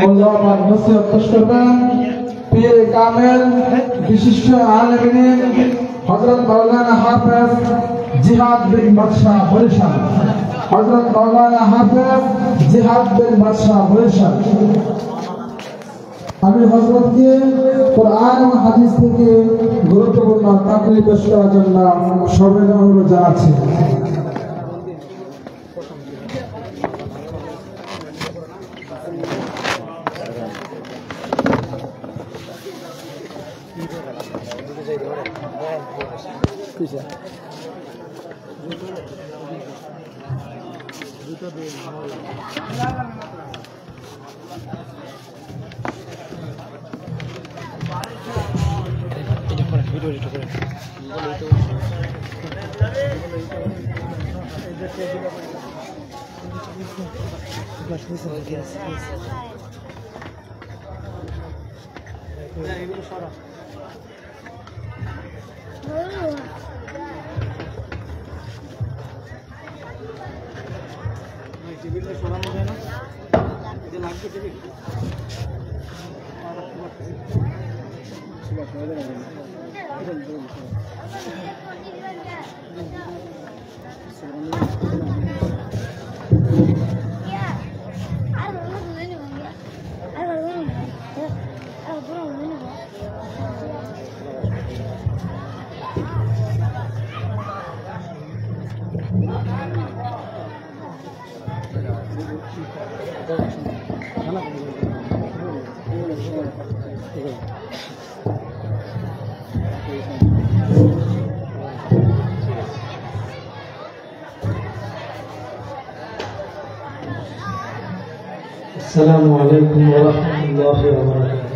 মূল্যবান নসিহত পেশ করবেন পীর কামেল বিশিষ্ট আলেম হযরত মাওলানা হাফেজ জিহাদ বিন বাদশাহ বরিশাল। হযরত মাওলানা হাফেজ জিহাদ বিন বাদশাহ বরিশাল। আমি হযরতকে কোরআন ও হাদিস থেকে গুরুত্বপূর্ণ তাকরীর পেশ করার জন্য সবিনয় অনুরোধ জানাচ্ছি। السلام عليكم ورحمة الله وبركاته.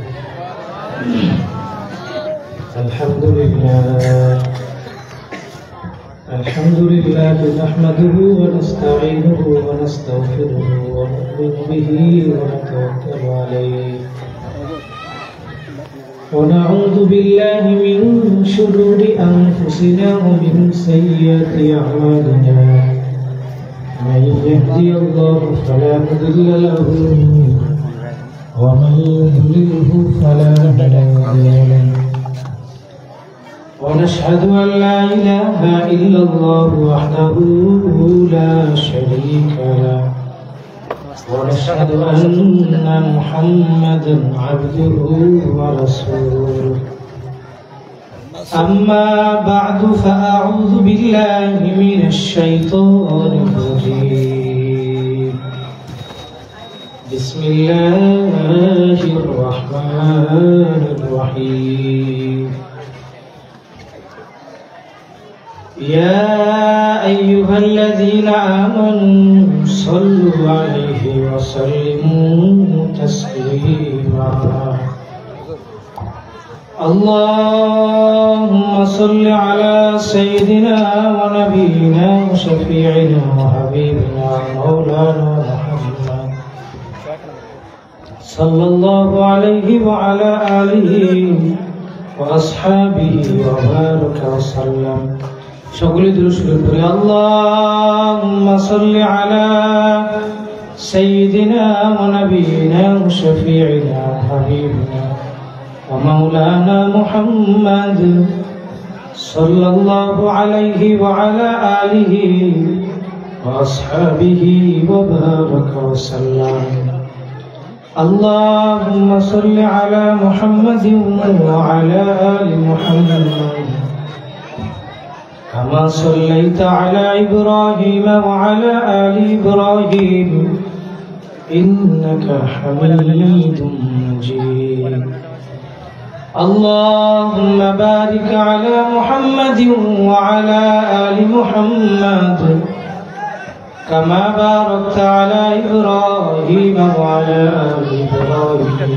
الحمد لله نحمده ونستعينه ونستغفره ونؤمن به ونتوكل عليه ونعوذ بالله من شرور أنفسنا ومن سيئات أعمالنا. من يهدي الله فلا مضل له ومن يضلله فلا هادي له. ونشهد أن لا إله إلا الله وحده لا شريك له ونشهد أن محمدا عبده ورسوله. أما بعد فأعوذ بالله من الشيطان الرجيم. بسم الله الرحمن الرحيم. يا أيها الذين آمنوا صلوا عليه وسلموا تسليما. اللهم صل على سيدنا ونبينا وشفيعنا وحبيبنا مولانا محمد صلى الله عليه وعلى آله وأصحابه وبارك وسلم. شغل دروس الكريم. اللهم صل على سيدنا ونبينا وشفيعنا وحبيبنا ومولانا محمد صلى الله عليه وعلى آله وأصحابه وبارك وسلم. اللهم صل على محمد وعلى آل محمد كما صليت على إبراهيم وعلى آل إبراهيم إنك حميد مجيد. اللهم بارك على محمد وعلى آل محمد كما باركت على إبراهيم وعلى آل إبراهيم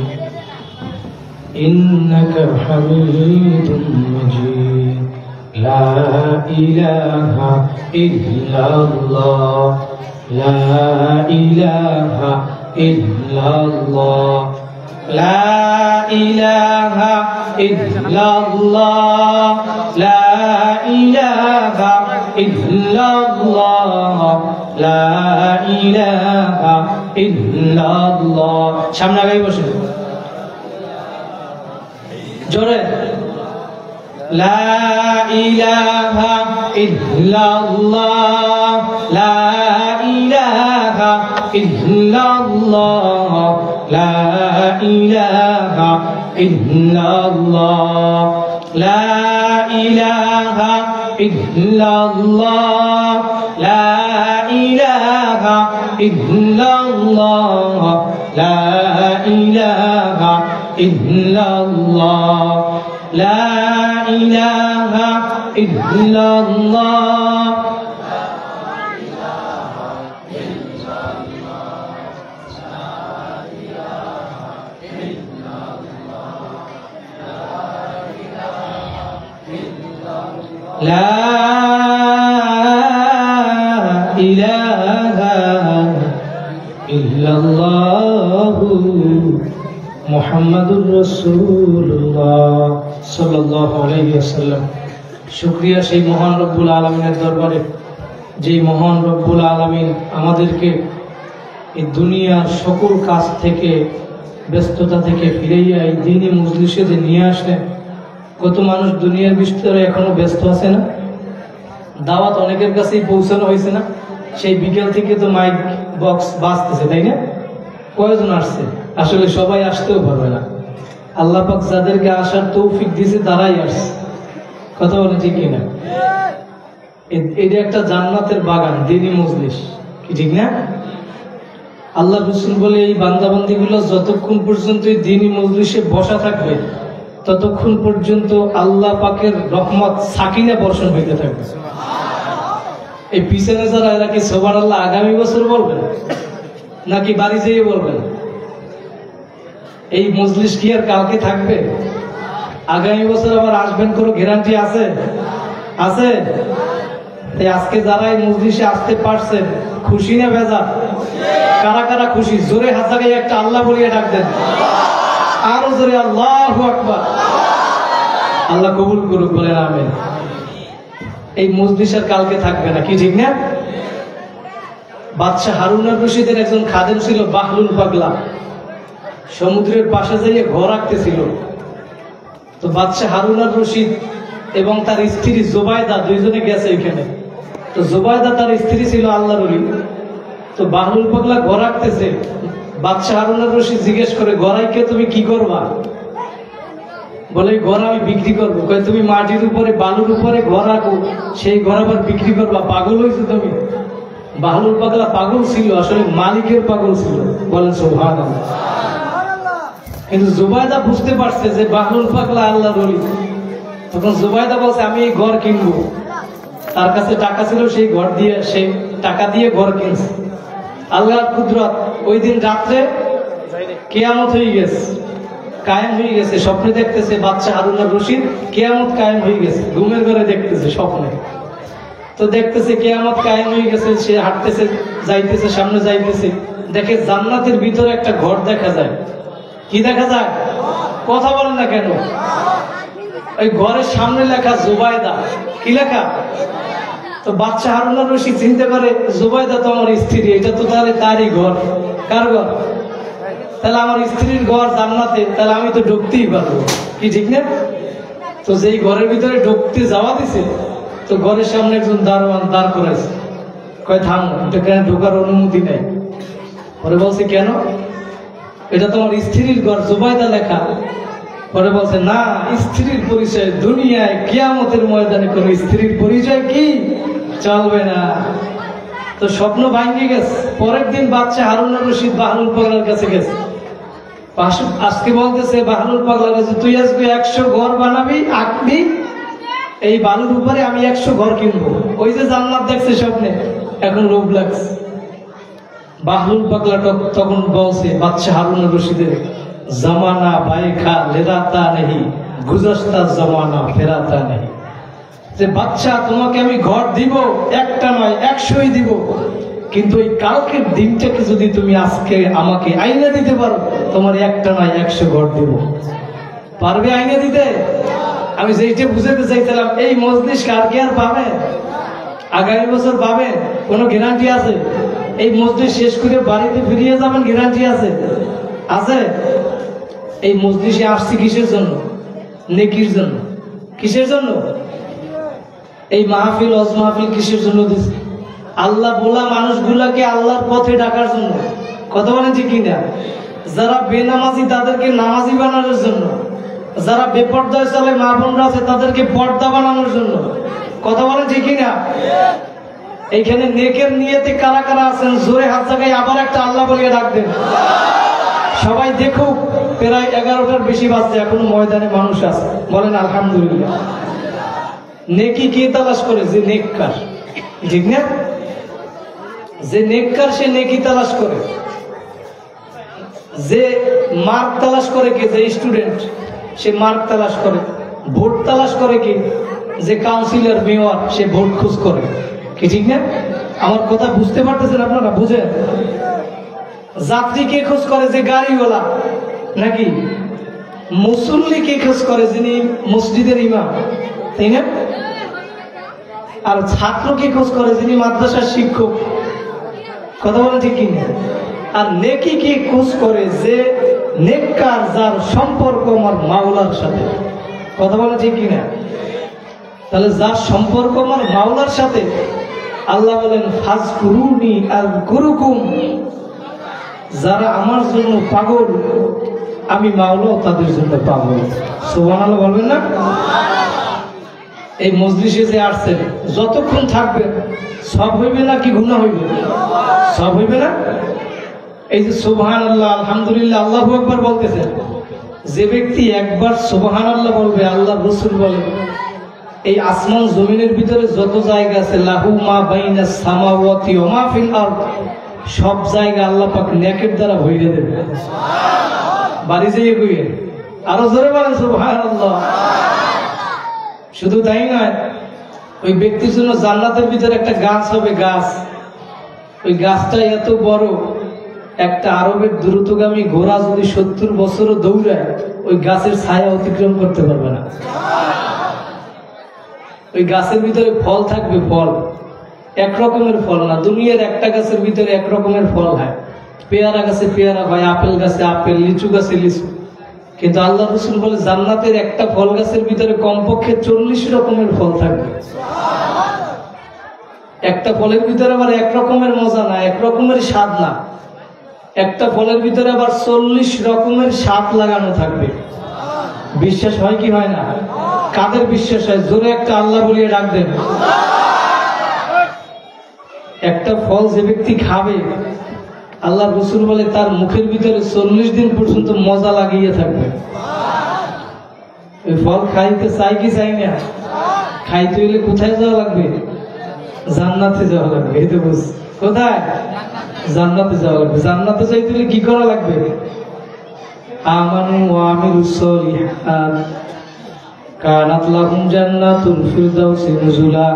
إنك حميد مجيد. لا إله إلا الله لا إله إلا الله لا إله إلا الله لا إله إلا الله لا إله ইল্লাল্লাহ। সামনে আগাই বসে জোরে লা ইলাহা ইল্লাল্লাহ, লা ইলাহা ইল্লাল্লাহ, লা ইলাহা ইল্লাল্লাহ, লা ইলাহা ইল্লাল্লাহ, লা ইলাহা ইল্লাল্লাহ, লা ইলাহা ইল্লাল্লাহ, লা ইলাহা ইল্লাল্লাহ। লা ইলাহা ইল্লাল্লাহু মুহাম্মাদুর রাসূলুল্লাহ সাল্লাল্লাহু আলাইহি ওয়াসাল্লাম। শুকরিয়া সেই মহান রব্বুল আলামিনের দরবারে, যেই মহান রব্বুল আলামিন আমাদেরকে এই দুনিয়ার সকল কাজ থেকে, ব্যস্ততা থেকে ফিরাইয়া এই দ্বীনি মজলিসে যে নিয়ে আসলেন। কত মানুষ দুনিয়ার ভিতরে এখনো ব্যস্ত আছে না? দাওয়াত অনেকের কাছেই পৌঁছানো হয়েছে না? সেই বিকেল থেকে তো মাইক বক্স বাজতেছে, তাই না? কয়জন আসছে? আসলে সবাই আসতেও পারবে না। আল্লাহ পাক যাদেরকে আসার তৌফিক দিয়েছে তারাই আসছে। কথা বলে ঠিক কিনা? এটা একটা জান্নাতের বাগান, দ্বীনি মজলিস, কি ঠিক না? আল্লাহ রাসূল বলে এই বান্দাবান্দি গুলো যতক্ষণ পর্যন্ত এই দ্বীনি মজলিসে বসা থাকবে ততক্ষণ পর্যন্ত আল্লাহ পাকের রহমত সাকিনা বর্ষণ হইতে থাকবে। এই পিছনে যারা, এরা কি সুবহানাল্লাহ আগামী বছর বলবেন নাকি বাড়ি যেয়ে বলবেন? এই মজলিস কি আর কালকে থাকবে? আগামী বছর আবার আসবেন কোনো গ্যারান্টি আছে? আছে? তাই আজকে যারা এই মজলিসে আসতে পারছেন, খুশি না বেজার? কারা কারা খুশি? জোরে হাত লাগাই একটা আল্লাহ বলিয়ে ডাক দেন, আরো জোরে আল্লাহু আকবার। আল্লাহ কবুল করুক, বলেন আমিন। এই মজলিস আর কালকে থাকবে না, কি ঠিক না? বাদশাহ হারুন আর রশিদের একজন খাদেম ছিল বাহলুল পাগলা, সমুদ্রের পাশে যাইয়ে ঘর আঁকতেছিল। তো বাদশাহ হারুন আর রশিদ এবং তার স্ত্রী জোবায়দা দুইজনে গেছে এখানে। তো জোবায়দা তার স্ত্রী ছিল আল্লাহর ওলি। তো বাহলুল পাগলা ঘর আঁকতেছে। বাদশাহ হারুন আর রশিদ জিজ্ঞেস করে, গড়াইকে তুমি কি করবা? বলে, ঘর আমি বিক্রি করবো। কয়, তুমি মাটির উপরে বালুর উপরে ঘর আঁকো, সেই ঘর আবার বিক্রি করবা? পাগল হয়েছো তুমি? বাহলুল পাগলা পাগল ছিল, আসলে মালিকের পাগল ছিল। বলেন সুবহানাল্লাহ। কিন্তু জুবাইদা বুঝতে পারছে যে বাহলুল পাগলা আল্লাহর ওলি। তখন জুবাইদা বলছে, আমি এই ঘর কিনবো। তার কাছে টাকা ছিল, সেই ঘর দিয়ে, সেই টাকা দিয়ে ঘর কিনছে। আল্লাহর কুদরত, ওই দিন রাত্রে কিয়ামত হয়ে গেছে, কায়েম হয়ে গেছে। স্বপ্নে দেখতেছে বাদশাহ হারুন আর রশিদ কিয়ামত কায়েম হয়ে গেছে, ঘুমের ঘরে দেখতেছে স্বপ্নে। তো দেখতেছে কিয়ামত কায়েম হয়ে গেছে, সে হাঁটতেছে, যাইতেছে, সামনে যাইতেছে, দেখে জান্নাতের ভিতরে একটা ঘর দেখা যায়। কি দেখা যায়? কথা বলেন না কেন? ওই ঘরের সামনে লেখা জুবাইদা। কি লেখা? তো বাদশাহ হারুন আর রশিদ চিন্তা করে, জুবাইদা তো আমার স্ত্রী, এটা তো তাহলে তারই ঘর। কার ঘর? তাহলে আমার স্ত্রীর ঘর জান্নাতে, তাহলে আমি তো ঢুকতেই পারবো, কি ঠিক না? তো যেই ঘরের ভিতরে ঢুকতে যাওয়া দিছে, তো ঘরের সামনে একজন দারোয়ান দাঁড় করেছে। কয়, থাম, এটা ঢোকার অনুমতি নেই। পরে বলছে, কেন? এটা তোমার স্ত্রীর ঘর, জুবাইদা লেখা। পরে বলছে, না, স্ত্রীর পরিচয় দুনিয়ায় কিয়ামতের ময়দানে কোন স্ত্রীর পরিচয় কি চলবে না। তো স্বপ্ন ভাঙে গেছে। পরের দিন বাদশাহ হারুন আর রশিদ বাহলুল পাগলার কাছে গেছে। আজকে বলতেছে বাহলুল পাগলার কাছে, তুই আজকে 100 ঘর বানাবি, আঁকবি, এই বালুর উপরে আমি 100 ঘর কিনবো। ওই যে জান্নাত দেখছে স্বপ্নে, এখন লোভ লাগছে। বাহলুল পাগলা তখন বলছে বাদশাহ হারুন আর রশিদের, জামানা বাইখা লেরাতা নেহি, গুজস্তা জামানা ফেরাতা নেহি। যে বাদশাহ, তোমাকে আমি ঘর দিব, একটা নয় 100ই দিব, কিন্তু ওই কালকের দিনটাকে যদি তুমি আজকে আমাকে আইনা দিতে পারো, তোমার একটা নয় 100 ঘর দিব। পারবে আইনা দিতে? আমি যেইটা বুঝাতে চাইছিলাম, এই মজলিস কার কি আর পাবে? আগামী বছর পাবে? কোনো গ্যারান্টি আছে? এই মজলিস শেষ করে বাড়িতে ফিরিয়ে যাবেন গ্যারান্টি আছে? আছে? এই মজলিসে আসছি কিসের জন্য? নেকির জন্য। কিসের জন্য? এই মাহফিল ওয়াজ মাহফিল কিসের জন্য দিচ্ছে? আল্লাহ বলা মানুষগুলাকে আল্লাহর পথে ডাকার জন্য। কথা বলেন ঠিক কিনা? যারা বেনামাজি তাদেরকে নামাজি বানানোর জন্য, যারা বেপর্দায় চলে মা বোনরা আছে তাদেরকে পর্দা বানানোর জন্য। কথা বলেন ঠিক কিনা? এইখানে নেকের নিয়তে কারা কারা আছেন জোরে হাত জায়গায় আবার একটা আল্লাহ বলিয়ে ডাকবেন। সবাই দেখুক, প্রায় 11টার বেশি বাজছে, এখনো ময়দানে মানুষ আছে। বলেন আলহামদুলিল্লাহ। নেকি কে তালাশ করে? যে নেককার, ঠিক না? যে নেককার সে নেকি তালাশ করে। যে মার্ক তালাশ করে কে? যে স্টুডেন্ট সে মার্ক তালাশ করে। ভোট তালাশ করে কি? যে কাউন্সিলর মেয়র সে ভোট খোঁজ করে, কি ঠিক না? আমার কথা বুঝতে পারতেছেন আপনারা? বুঝেন? যাত্রী কে খোঁজ করে? যে গাড়িওয়ালা, নাকি? মুসল্লি কে খোঁজ করে? যিনি মসজিদের ইমাম, তাই না? আর ছাত্র কে খোঁজ করে? যিনি মাদ্রাসার শিক্ষক। কথা বলে ঠিক কিনা? আর নেকি কে খোঁজ করে? যে নেককার, যার সম্পর্ক আমার মাওলার সাথে। কথা বলে ঠিক কিনা? তাহলে যার সম্পর্ক আমার মাওলার সাথে, আল্লাহ বলেন ফাজকুরুনি আযকুরুকুম, যারা আমার জন্য পাগল আমি মাওলাও তাদের জন্য পাগল। সুবহানাল্লাহ বলবেন না? এই মজলিসে যে আসছেন যতক্ষণ থাকবেন সব হইবে না কি গুনাহ হইবে? সব হইবে না? এই যে সুবহানাল্লাহ আলহামদুলিল্লাহ আল্লাহু আকবার বলতেছেন, যে ব্যক্তি একবার সুবহানাল্লাহ বলবে, আল্লাহ রাসূল বলেন এই আসমান জমিনের ভিতরে যত জায়গা আছে, লাহু মা বাইনাস সামাওয়াতি ওয়া মা ফিল আরদ, সব জায়গা আল্লাহ পাক নেকের দ্বারা ভরে দেবে। বাড়ি যেয়ে কইয়ে আরো জোরে বলেন সুবহানাল্লাহ। শুধু তাই নয়, ওই ব্যক্তির জন্য জান্নাতের ভিতরে একটা গাছ হবে, গাছ। ওই গাছটা এত বড়, একটা আরবের দ্রুতগামী ঘোড়া যদি 70 বছরও দৌড়ায় ওই গাছের ছায়া অতিক্রম করতে পারবে না। ওই গাছের ভিতরে ফল থাকবে, ফল এক রকমের ফল না। দুনিয়ার একটা গাছের ভিতরে এক রকমের ফল হয়, পেয়ারা গাছে পেয়ারা হয়, আপেল গাছে আপেল, লিচু গাছে লিচু। কিন্তু আল্লাহ রাসূল বলে জান্নাতের একটা ফল গাছের ভিতরে কমপক্ষে 40 রকমের ফল থাকবে। একটা ফলের ভিতরে আবার এক রকমের মজা না, এক রকমের স্বাদ না, একটা ফলের ভিতরে আবার 40 রকমের স্বাদ লাগানো থাকবে। বিশ্বাস হয় কি হয় না? কাদের বিশ্বাস হয়? জোরে একটা আল্লাহ বলিয়ে ডাকবেন। একটা ফল যে ব্যক্তি খাবে, আল্লাহ রাসূল বলে তার মুখের ভিতরে 40 দিন পর্যন্ত মজা লাগিয়ে থাকবে। ওই ফল খাইতে চাই কি চাই না? খাইতে হইলে কোথায় যাওয়া লাগবে? জান্নাতে যাওয়া লাগবে। এই তো বুঝ, কোথায়? জান্নাতে যাওয়া লাগবে। জান্নাতে যাইতে হলে কি করা লাগবে? আমানু ওয়া আমিলুস সলিহাত কানাত লাহুম জান্নাতুল ফিরদাউসি নুজুলা।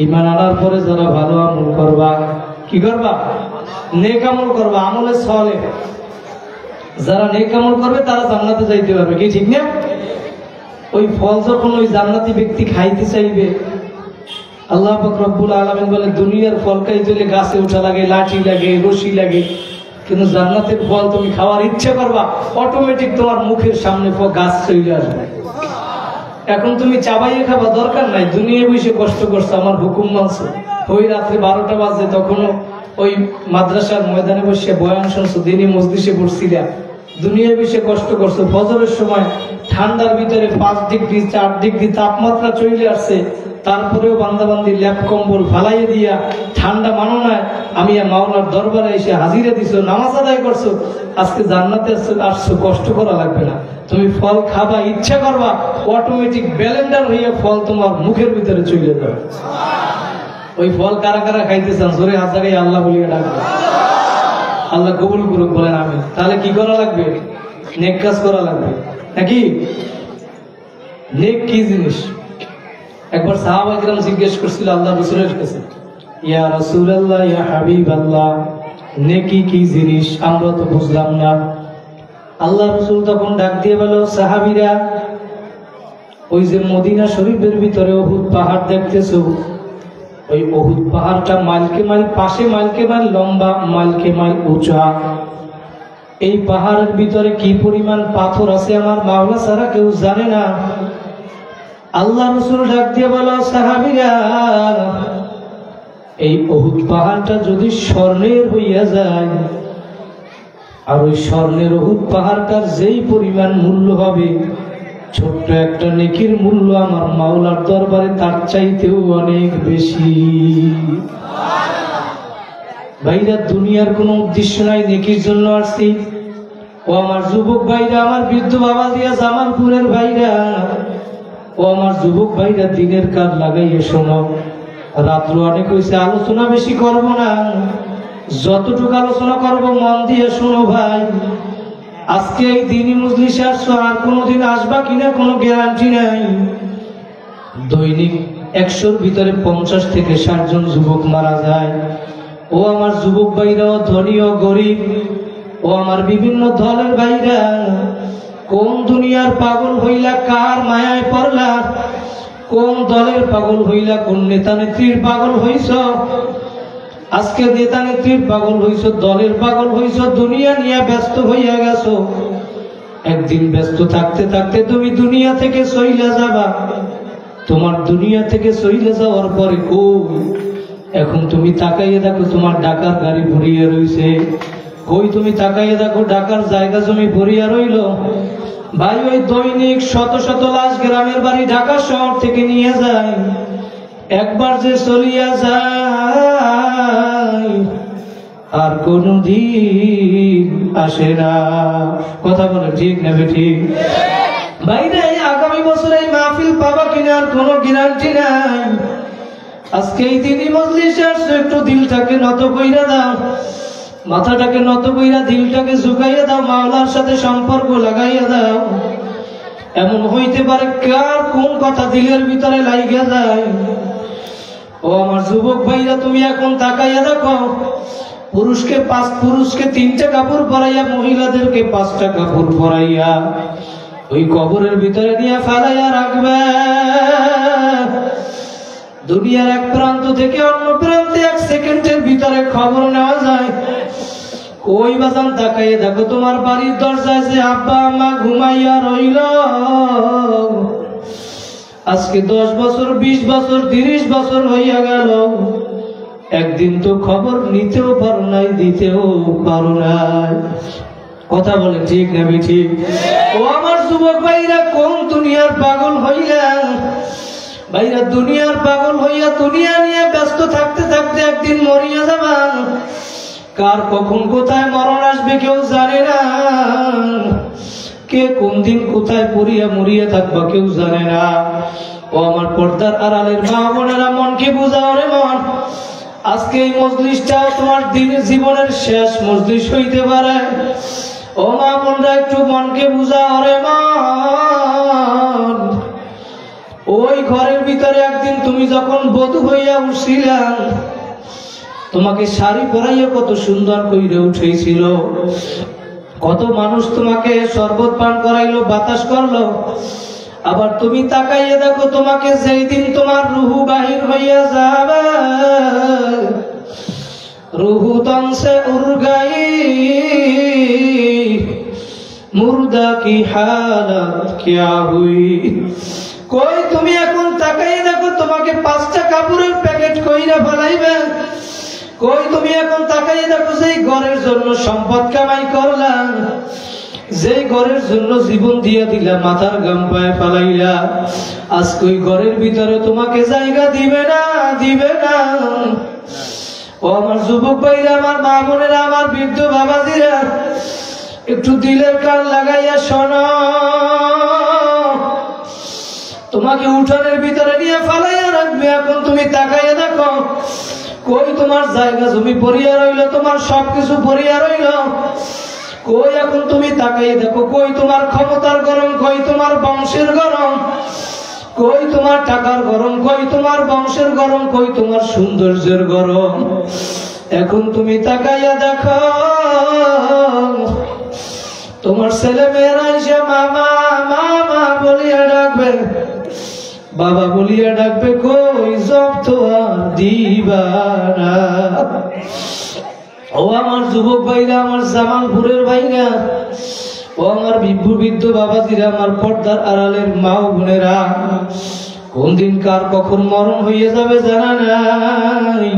ঈমান আনার পরে যারা ভালো আমল করবা, কি করবা? নেক আমল করবা, আমলে সালেহ। যারা নেক আমল করবে তারা জান্নাতে যাইতে পারবে, কি ঠিক না? ওই ফল যখন ওই জান্নাতি ব্যক্তি খাইতে চাইবে, আল্লাহ পাক রব্বুল আলামিন বলে দুনিয়ার ফল খাইতে হলে গাছে ওঠা লাগে, লাঠি লাগে, রশি লাগে, কিন্তু জান্নাতের ফল তুমি খাওয়ার ইচ্ছা করবা, অটোমেটিক তোমার মুখের সামনে গাছ চলে আসবে। এখন তুমি চাবাইয়ে খাবা, দরকার নাই। দুনিয়ায় বসে কষ্ট করছো, আমার হুকুম মানছো। ওই রাত্রে 12টা বাজে তখনও ওই মাদ্রাসার ময়দানে বসে বয়ান শুনছো, দিনই মজলিসে পড়ছিলা, দুনিয়ায় বসে কষ্ট করছো। ফজরের সময় ঠান্ডার ভিতরে 5 ডিগ্রি 4 ডিগ্রি তাপমাত্রা চলে আসছে, তারপরেও বান্দাবান্দি ল্যাপ কম্বল ফালাইয়ে দিয়া ঠান্ডা মানো না, আমি মাওলার দরবারে এসে হাজিরা দিছো, নামাজ আদায় করছো, আজকে জান্নাতে আসছো, কষ্ট করা লাগবে না। তুমি ফল খাবা, ইচ্ছা করবা, অটোমেটিক ব্যালেন্ডার হয়ে ফল তোমার মুখের ভিতরে চলে যাবে। ওই ফল কারা কারা খাইতে চান? জোরে হাত জায়গায় আল্লাহ বলিয়ে ডাকবে। আল্লাহ কবুল করুক, বলেন আমিন। তাহলে কি করা লাগবে? নেক কাজ করা লাগবে, নাকি? নেক কি জিনিস? একবার সাহাবায়ে কেরাম জিজ্ঞেস করছিল আল্লাহ রাসূলের কাছে, ইয়া রাসূলুল্লাহ, ইয়া হাবিবাল্লাহ, নেকি কি জিনিস? আমরা তো বুঝলাম না। আল্লাহ রাসূল তখন ডাক দিয়ে বলল, সাহাবীরা, ওই যে মদিনা শরীফের ভিতরে উহুদ পাহাড় দেখতেছো, ওই উহুদ পাহাড়টা মাইলকে মাইল পাশে, মাইলকে মাইল লম্বা, মাইলকে মাইল উঁচা। এই পাহাড়ের ভিতরে কি পরিমাণ পাথর আছে আমার মাওলা ছাড়া কেউ জানে না। আল্লাহ রাসূল ডাক দিয়ে বলো, সাহাবীরা, এই উহুদ পাহাড়টা যদি স্বর্ণের হইয়া যায়, আর ওই স্বর্ণের উহুদ পাহাড়টার যেই পরিমাণ মূল্য হবে, ছোট্ট একটা নেকির মূল্য আমার মাওলার দরবারে তার চাইতেও অনেক বেশি। ভাইরা, দুনিয়ার কোনো উদ্দেশ্য নাই, নেকির জন্য আসছি। ও আমার যুবক ভাইরা, আমার বৃদ্ধ বাবা দিয়া জামালপুরের ভাইরা, ও আমার যুবক ভাইরা, দিনের কাজ লাগাইয়ে শোনো। রাত্র অনেক হয়েছে, আলোচনা বেশি করব না, যতটুকু আলোচনা করব মন দিয়ে শোনো ভাই। আজকে এই দিনই মজলিসে আসছো, আর কোনোদিন আসবা কিনা কোনো গ্যারান্টি নাই। দৈনিক 100-র ভিতরে 50 থেকে 60 জন যুবক মারা যায়। ও আমার যুবক ভাইরা, ধনী ও গরিব, ও আমার বিভিন্ন দলের ভাইরা, কোন দুনিয়ার পাগল হইলা, কার মায়ায় পড়লা, কোন দলের পাগল হইলা, কোন নেতা নেত্রীর পাগল হইছ। আজকে নেতা নেত্রীর পাগল হইছ, দলের পাগল হইছ, দুনিয়া নিয়ে ব্যস্ত হইয়া গেছো। একদিন ব্যস্ত থাকতে থাকতে তুমি দুনিয়া থেকে চইলা যাবা। তোমার দুনিয়া থেকে চইলা যাওয়ার পরে এখন তুমি তাকাইয়ে দেখো, তোমার ঢাকার গাড়ি ভরিয়া রইছে। কই তুমি তাকাইয়ে দেখো, ঢাকার জায়গা জমি ভরিয়া রইল। ভাই, ওই দৈনিক শত শত লাশ গ্রামের বাড়ি ঢাকা শহর থেকে নিয়ে যায়। একবার যে চলিয়া যায় আর কোনদিন আসে না। কথা বলে ঠিক না ঠিক? ভাইরা, আগামী বছর এই মাহফিল পাবা কিনা আর কোনো গ্যারান্টি নাই। আজকে এই দিনই মজলিসে আসছো, একটু দিলটাকে নত কইরা দাও, মাথাটাকে নত কইরা দিলটাকে ঝুঁকাইয়া দাও, মাওলার সাথে সম্পর্ক লাগাইয়া দাও। এমন হইতে পারে কার কোন কথা দিলের ভিতরে লাইগা যায়। ও আমার যুবক ভাইরা, তুমি এখন তাকাইয়া দেখো, পুরুষকে 3টা কাপড় পরাইয়া, মহিলাদেরকে 5টা কাপড় পরাইয়া ওই কবরের ভিতরে নিয়ে ফেলাইয়া রাখবে। দুনিয়ার এক প্রান্ত থেকে অন্য প্রান্তে 1 সেকেন্ডের ভিতরে খবর নেওয়া যায়। ওই বাজান তাকাইয়ে দেখো, তোমার বাড়ির দরজায় যে আব্বা আম্মা ঘুমাইয়া রইল, আজকে 10 বছর, 20 বছর, 30 বছর হইয়া গেল, একদিন তো খবর নিতেও পারো নাই, দিতেও পারো নাই। কথা বলে ঠিক না ঠিক? ও আমার যুবক ভাইরা, কোন দুনিয়ার পাগল হইলা ভাইরা, দুনিয়ার পাগল হইয়া দুনিয়া নিয়ে ব্যস্ত থাকতে থাকতে একদিন মরিয়া যাবা। কার কখন কোথায় মরণ আসবে কেউ জানে না। কে কোন দিন কোথায় পড়িয়া মরিয়া থাকবা কেউ জানে না। ও আমার পর্দার আড়ালের মা বোনেরা, মনকে বুঝাও রে মন। আজকে এই মজলিসটা তোমার দিনের জীবনের শেষ মজলিস হইতে পারে। ও মা বোনরা, একটু মনকে বুঝাও রে মন। ওই ঘরের ভিতরে একদিন তুমি যখন বধূ হইয়া উঠছিলা, তোমাকে শাড়ি পরাইয়া কত সুন্দর কইরে উঠেছিল, কত মানুষ তোমাকে শরবত পান করাইলো, বাতাস করলো। আবার তুমি তাকাইয়া দেখো, তোমাকে যেই দিন তোমার রুহু বাহির হইয়া যাবে, রুহু তনসে উরগাই, মুর্দা কি হালত কিয়া হুই। কই তুমি এখন তাকাইয়া দেখো, তোমাকে 5টা কাপড়ের প্যাকেট কইরা ফেলাইবে। কই তুমি এখন তাকাইয়া দেখো, যেই ঘরের জন্য সম্পদ কামাই করলাম, যেই ঘরের জন্য জীবন দিয়া দিলা, মাথার গাম পায়ে ফালাইলা, আজকে ওই ঘরের ভিতরে তোমাকে জায়গা দিবে না, দিবে না। ও আমার যুবক ভাইরা, আমার মা বোনেরা, আমার বৃদ্ধ বাবাজিরা, একটু দিলের কান লাগাইয়া শোনো। তোমাকে উঠানের ভিতরে নিয়ে ফালাইয়া রাখবে। এখন তুমি তাকাইয়া দেখো, কই তোমার জায়গা জমি পড়িয়া রইল, তোমার সবকিছু পড়িয়া রইল। কই এখন তুমি তাকাইয়া দেখো, কই তোমার ক্ষমতার গরম, কই তোমার বংশের গরম, কই তোমার টাকার গরম, কই তোমার বংশের গরম, কই তোমার সৌন্দর্যের গরম। এখন তুমি তাকাইয়া দেখো, তোমার ছেলে মেয়েরা এসে মামা মামা বলিয়া ডাকবে, বাবা বলিয়া ডাকবে, কই জব তো আর দিবা না। ও আমার যুবক ভাইরা, আমার জামালপুরের ভাইরা, ও আমার বৃদ্ধ বাবাজিরা, আমার পর্দার আড়ালের মা ও বোনেরা, কোন দিন কার কখন মরণ হয়ে যাবে জানা নাই।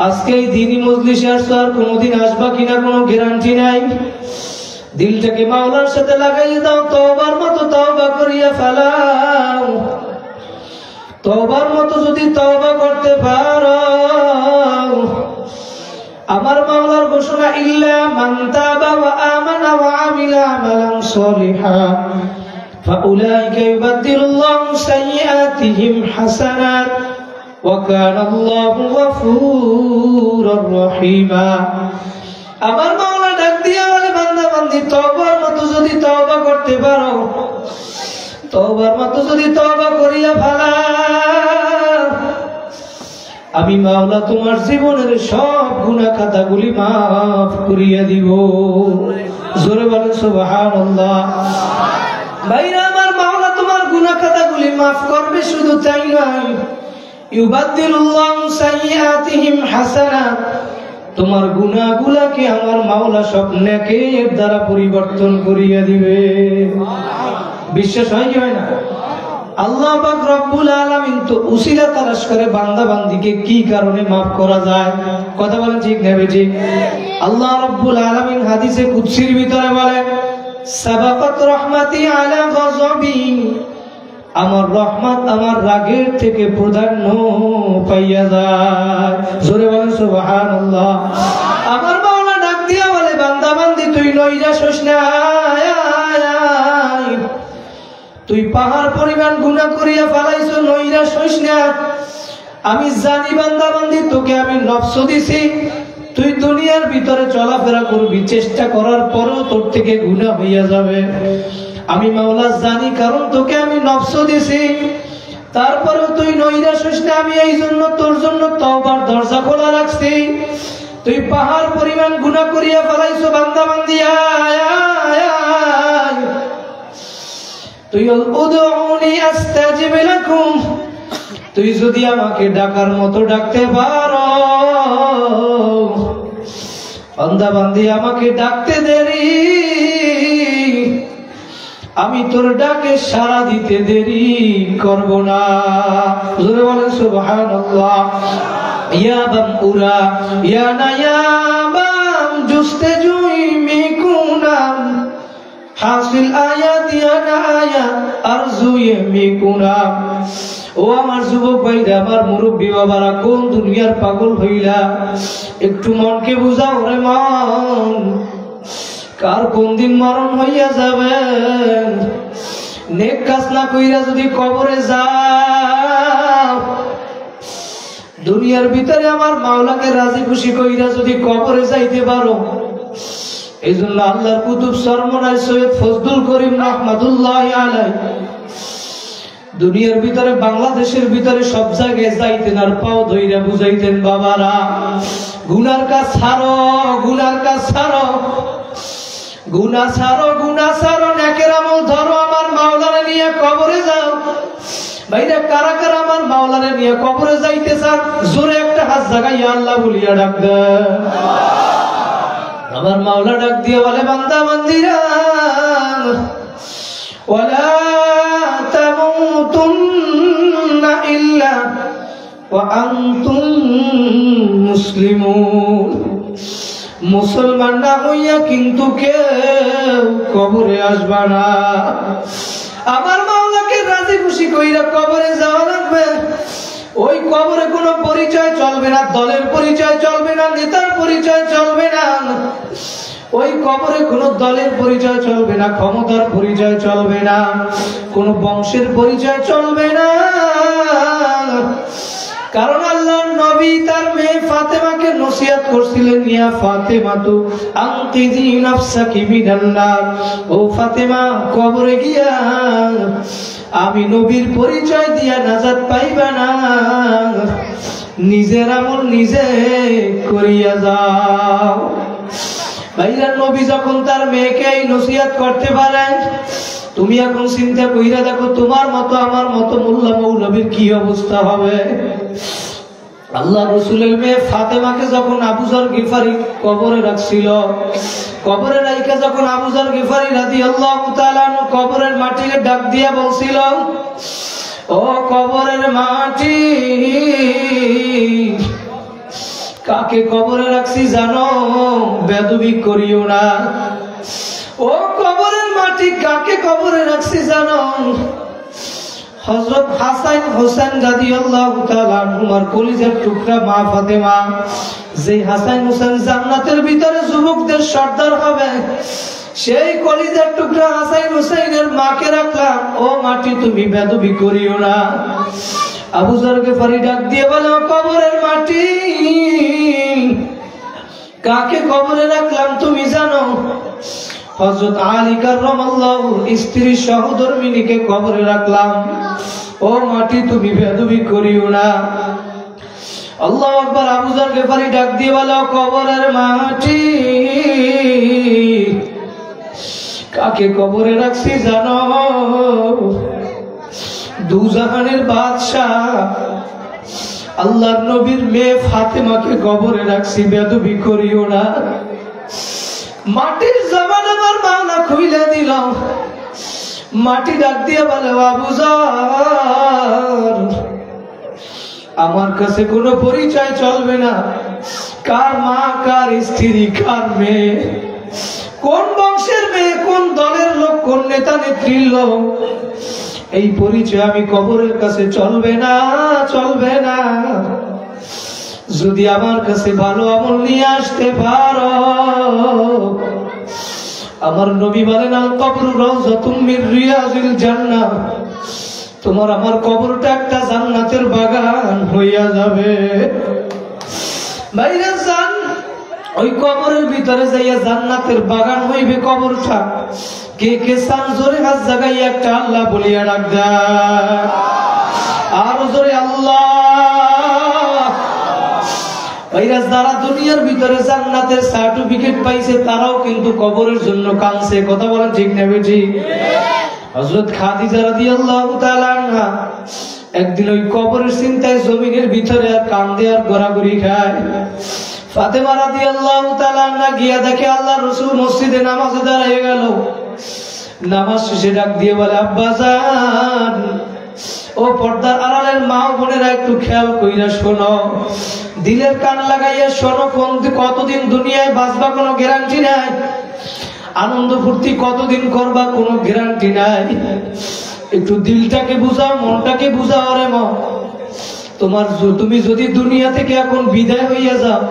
আজকে এই দিনই মজলিসে আসছো, আর কোনোদিন আসবা কিনা কোনো গ্যারান্টি নাই। দিলটাকে মাওলার সাথে লাগাইয়ে দাও, তওবার মতো তওবা করিয়া ফেলাও। তওবার মতো যদি তওবা করতে পারো, আমার মাওলার ঘোষণা, ইল্লা মান তাবা ওয়া আমানা ওয়া আমিলা আমালান সলিহা ফাউলাইকা ইউবাদদিলুল্লাহু সাইয়্যাতিহিম হাসানাত ওয়া কানা আল্লাহু গফুরুর রহিমা। আমার মাওলা ডাক দিয়া বলে, বান্দা বান্দি তওবার মতো যদি তওবা করতে পারো, তওবার মতো যদি তওবা করিয়া ফেলা, আমি মাওলা তোমার জীবনের সব গুনাহ খাতাগুলি মাফ করিয়া দিব। জোরে বলেন সুবহানাল্লাহ। ভাইরা, আমার মাওলা তোমার গুনাহ খাতাগুলি মাফ করবে, শুধু তাই নয়, ইউবাদদিলুল্লাহু সাইয়্যাতিহিম হাসানাত, তোমার গুনাহগুলোকে আমার মাওলা সব নেকের দ্বারা পরিবর্তন করিয়া দিবে। বিশ্বাস হয় কি হয় না? আল্লাহ পাক রব্বুল আলামিন তো উসিলা তালাশ করে বান্দা বান্দিকে কি কারণে মাফ করা যায়। কথা বলেন ঠিক না বেঠিক? আল্লাহ রব্বুল আলামিন হাদিসে কুদসির ভিতরে বলেন, সাবাকাত রাহমাতি আলা গযবি, আমার রহমত আমার রাগের থেকে প্রাধান্য পাইয়া যায়। জোরে বলেন সুবহানাল্লাহ। আমার মাওলা ডাক দিয়া বলে, বান্দা বান্দি তুই নৈরাশ হইস না, তুই পাহাড় পরিমাণ গুনাহ করিয়া ফেলাইছো, নৈরাশ হইস না। আমি জানি বান্দা বান্দি, তোকে আমি নফস দিছি, তুই দুনিয়ার ভিতরে চলাফেরা করবি, চেষ্টা করার পরেও তোর থেকে গুনাহ হইয়া যাবে। আমি মাওলা জানি, কারণ তোকে আমি নফস দিছি, তারপরেও তুই নৈরাশ হইস না। আমি এই জন্য তোর জন্য তওবার দরজা খোলা রাখছি। তুই পাহাড় পরিমাণ গুনাহ করিয়া ফেলাইছো, বান্দা বান্দি তুই উদউনি আস্তাজিব লাকুম, তুই যদি আমাকে ডাকার মতো ডাকতে পারো, বান্দা বান্দি আমাকে ডাকতে দেরি, আমি তোর ডাকে সাড়া দিতে দেরি করব না। জোরে বলেন সুবহানাল্লাহ। ইয়া বামউরা ইয়া নায়াবাম জুস্তে জুই মিকুনাম হাসিল আয়াত ইয়া নায়া আরজু মিকুনাম। ও আমার যুবক ভাইরা, আমার মুরব্বী বাবারা, কোন দুনিয়ার পাগল হইলা, একটু মনকে বুঝাও রে মন, কার কোন দিন মরণ হইয়া যাবে। নেক কাজ না কইরা যদি কবরে যাও, দুনিয়ার ভিতরে আমার মাওলাকে রাজি খুশি কইরা যদি কবরে যাইতে পারো, এই জন্য আল্লাহর কুতুব সরমনায় সৈয়দ ফজলুল করিম রাহমাতুল্লাহি আলাইহি দুনিয়ার ভিতরে, বাংলাদেশের ভিতরে সব জায়গায় যাইতেন আর পাও ধইরা বুঝাইতেন, বাবারা গুনার কাজ ছাড়ো, গুনার কাজ ছাড়ো, গুনাহ ছাড়ো, গুনাহ ছাড়ো, নেকের আমল ধরো, আমার মাওলারে নিয়ে কবরে যাও। ভাইরা, কারা কারা আমার মাওলারে নিয়ে কবরে যাইতে চান? জোরে একটা হাত জাগাইয়া আল্লাহ বলিয়া ডাক দেন। আমার মাওলা ডাক দিয়ে বলে, বান্দা বান্দিরা, ওয়ালা তামুতুন্না ইল্লা ওয়া আনতুম মুসলিমুন, মুসলমান না হইয়া কিন্তু কেউ কবরে আসবা না। আমার মাওলাকে রাজি খুশি কইরা কবরে যাওয়া লাগবে। ওই কবরে কোনো পরিচয় চলবে না, দলের পরিচয় চলবে না, নেতার পরিচয় চলবে না। ওই কবরে কোনো দলের পরিচয় চলবে না, ক্ষমতার পরিচয় চলবে না, কোনো বংশের পরিচয় চলবে না। কারণ আল্লাহর নবী তার মেয়ে ফাতেমাকে নসিহত করছিলেন, ইয়া ফাতেমাতু আনকিজি নাফসাকি মিনান নার, ও ফাতেমা, কবরে গিয়া আমি নবীর পরিচয় দিয়া নাজাত পাইবা না, নিজের আমল নিজে করিয়া যাও। ভাইরা, নবী যখন তার মেয়েকে এই নসিহত করতে পারেন, তুমি এখন চিন্তা কইরা দেখো, তোমার মতো আমার মতো মোল্লা মৌলবীর কি অবস্থা হবে। আল্লাহ রসুলের মেয়ে ফাতেমাকে যখন আবু যর গিফারি কবরে রাখছিল, কবরে রাইখা যখন আবু যর গিফারি রাদিয়াল্লাহু তাআলা আনহু কবরের মাটিকে ডাক দিয়া বলছিল, ও কবরের মাটি, কাকে কবরে রাখছি জানো? বেদবি করিও না। ও কবরের মাটি, কাকে কবরে রাখছি জানো? হযরত হাসান হোসেন রাদিয়াল্লাহু তাআলা আনহুর কলিজার টুকরা মা ফাতেমা, যে হাসান হোসেন জান্নাতের ভিতরে যুবকদের সর্দার হবে, সেই কলিজার টুকরা হাসান হোসেনের মাকে রাখলাম। ও মাটি, তুমি বেদবি করিও না। আবু যর গিফারি ডাক দিয়ে বলে, কবরের মাটি, কাকে কবরে রাখলাম তুমি জানো? হযরত আলী কাররামাল্লাহু স্ত্রী সহধর্মিণীকে কবরে রাখলাম। ও মাটি, তুমি বেদবি করিও না। আল্লাহু আকবার। আবু যর গিফারি ডাক দিয়ে বলে, কবরের মাটি, কাকে কবরে রাখছি জানো? দুজাহানের বাদশা আল্লাহর নবীর মেয়ে ফাতেমাকে কবরে রাখছি, বেদবি করিও না। মাটির জবান আমার মাওলা খুইলে দিল। মাটি ডাক দিয়ে বলে, আবু যর, আমার কাছে কোনো পরিচয় চলবে না। কার মা, কার স্ত্রী, কার মেয়ে, কোন বংশের মেয়ে, কোন দলের লোক, কোন নেতা নেত্রীর লোক, এই পরিচয় আমি কবরের কাছে চলবে না, চলবে না। যদি আমার কাছে ভালো আমল নিয়ে আসতে পারো। আমার নবী বলেন, আল কবরু রাউযাতুম মির রিয়াজিল জান্নাহ, তোমার আমার কবরটা একটা জান্নাতের বাগান হইয়া যাবে। বাইরে যান, ওই কবরের ভিতরে যাইয়া জান্নাতের বাগান হইবে কবরটা। কে কে চান? জোরে হাত জাগাইয়া একটা আল্লাহ বলিয়া ডাক দেয়, আর জোরে আল্লাহ। ভাইরা, যারা দুনিয়ার ভিতরে জান্নাতের সার্টিফিকেট পাইছে, তারাও কিন্তু কবরের জন্য কাঁদছে। কথা বলেন ঠিক না বেঠি? হযরত খাদিজা রাদিয়াল্লাহু তাআলা আনহা একদিন ওই কবরের চিন্তায় জমিনের ভিতরে আর কান্দে আর গড়াগড়ি খায়। ফাতেমা রাদিয়াল্লাহু তাআলা আনহা গিয়া দেখে আল্লাহর রাসূল মসজিদে নামাজে দাঁড়িয়ে গেল। নামাজ শেষে ডাক দিয়ে বলে, আব্বা জান, ও পর্দার আড়ালের মা বোনেরা, একটু খেয়াল কইরা শোনো, দিলের কান লাগাইয়া শোনো। কতদিন দুনিয়ায় বাঁচবা কোনো গ্যারান্টি নাই। আনন্দ ফুর্তি কতদিন করবা কোনো গ্যারান্টি নাই। একটু দিলটাকে বুঝাও, মনটাকে বুঝাও রে মা। তুমি যদি দুনিয়া থেকে এখন বিদায় হইয়া যাও,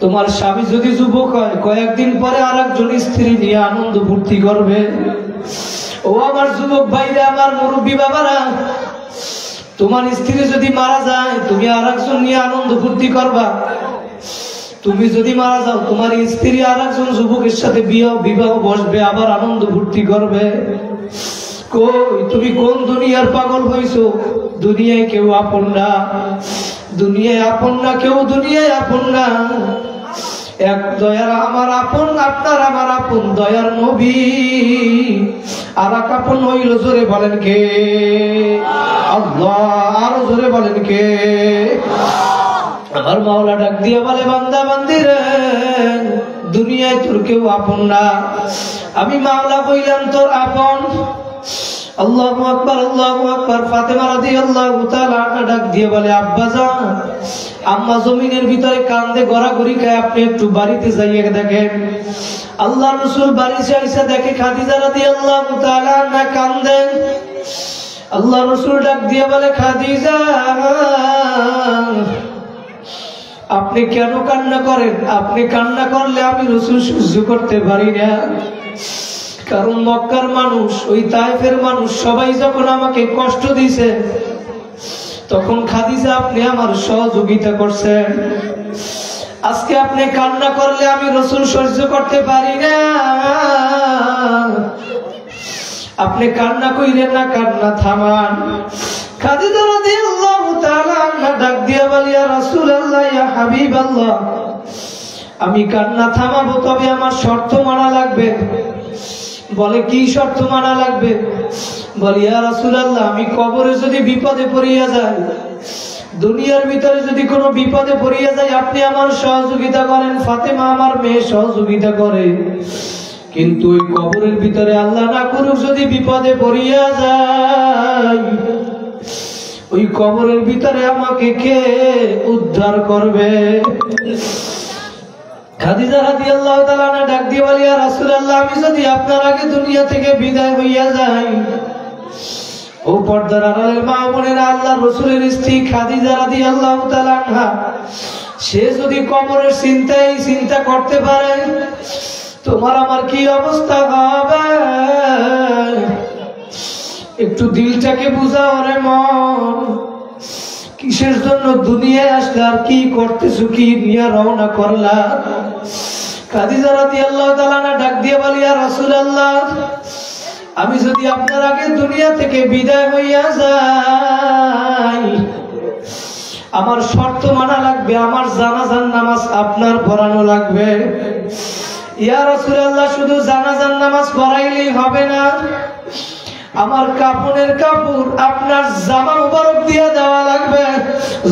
তোমার স্বামী যদি যুবক হয়, কয়েকদিন পরে আর একজন স্ত্রী নিয়ে আনন্দ ফুর্তি করবে। ও আমার যুবক ভাইরা, আমার মুরব্বী বাবারা, তোমার স্ত্রী যদি মারা যায়, তুমি আর একজন নিয়ে আনন্দ ফুর্তি করবা। তুমি যদি মারা যাও, তোমার স্ত্রী আর একজন যুবকের সাথে বিবাহ বসবে, আবার আনন্দ ফুর্তি করবে। কই, তুমি কোন দুনিয়ার পাগল হইছো? দুনিয়ায় কেউ আপন না, দুনিয়ায় আপন না কেউ, দুনিয়ায় আপন না। এক দয়ার আমার আপন, আপনার আমার আপন দয়ার নবী। আর এক আপন হইল, জোরে বলেন কে? আল্লাহ। আরো জোরে বলেন কে? আমার মাওলা ডাক দিয়ে বলে, বান্দা বান্দিরে, দুনিয়ায় তোর কেউ আপন না, আমি মাওলা কইলাম তোর আপন। আল্লাহু আকবার, আল্লাহু আকবার। ফাতেমা রাদিয়াল্লাহু তাআলা আনহা ডাক দিয়ে বলে, আব্বা জান, আম্মা জমিনের ভিতরে কান্দে গড়াগড়ি খায়, আপনি একটু বাড়িতে যাইয়ে দেখেন। আল্লাহর রাসূল বাড়িতে এসে দেখে খাদিজা রাদিয়াল্লাহু তাআলা আনহা কান্দেন। আল্লাহর রাসূল ডাক দিয়ে বলে, খাদিজা, আপনি কেন কান্না করেন? আপনি কান্না করলে আমি রাসূল সহ্য করতে পারি না। কারণ মক্কার মানুষ, ওই তায়েফের মানুষ সবাই যখন আমাকে কষ্ট দিয়েছে, তখন খাদিজা আপনি আমার সহযোগিতা করছেন। আজকে আপনি কান্না করলে আমি রাসূল সহ্য করতে পারি না। আপনি কান্না কইলেন না, কান্না থামান। খাদিজা রাদিয়াল্লাহু তাআলা আনহা ডাক দিয়ে বলে, ইয়া রাসূলুল্লাহ, ইয়া হাবিবাল্লাহ, আমি কান্না থামাবো, তবে আমার শর্ত মানা লাগবে। বলে, কি শর্ত মানা লাগবে? বলে, ইয়া রাসূলুল্লাহ, আমি কবরে যদি বিপদে পড়িয়া যাই, দুনিয়ার ভিতরে যদি কোনো বিপদে পড়িয়া যায় আপনি আমার সহযোগিতা করেন, ফাতেমা আমার মেয়ে সহযোগিতা করে, কিন্তু ওই কবরের ভিতরে আল্লাহ না করুক যদি বিপদে পড়িয়া যায়, ওই কবরের ভিতরে আমাকে কে উদ্ধার করবে? খাদিজা রাদিয়াল্লাহু তাআলা না ডাক দিয়ে বলি, ইয়া রাসূলুল্লাহ, আমি যদি আপনার আগে দুনিয়া থেকে বিদায় হইয়া যাই, ও পর্দার আড়ালের মা বোনেরা, আল্লাহর রাসূলের স্ত্রী খাদিজা রাদিয়াল্লাহু তাআলা আনহা, সে যদি কবরের চিন্তা করতে পারে, তোমার আমার কি অবস্থা হবে? একটু দিলটাকে বুঝাও রে মন, কিসের জন্য দুনিয়ায় আসলে, আর কি করতেছো, কি নিয়ে রওনা করলা? খাদিজা রাদিয়াল্লাহু তাআলা না ডাক দিয়ে বলি, ইয়া রাসূলুল্লাহ, আমি যদি আপনার আগে দুনিয়া থেকে বিদায় হইয়া যাই, আমার শর্ত মানা লাগবে, আমার জানাজার নামাজ আপনার পড়ানো লাগবে। ইয়া রাসূলুল্লাহ, শুধু জানাজার নামাজ পড়াইলেই হবে না, আমার কাপড়ের কাপড় আপনার জামা মুবারক দিয়ে দেওয়া লাগবে।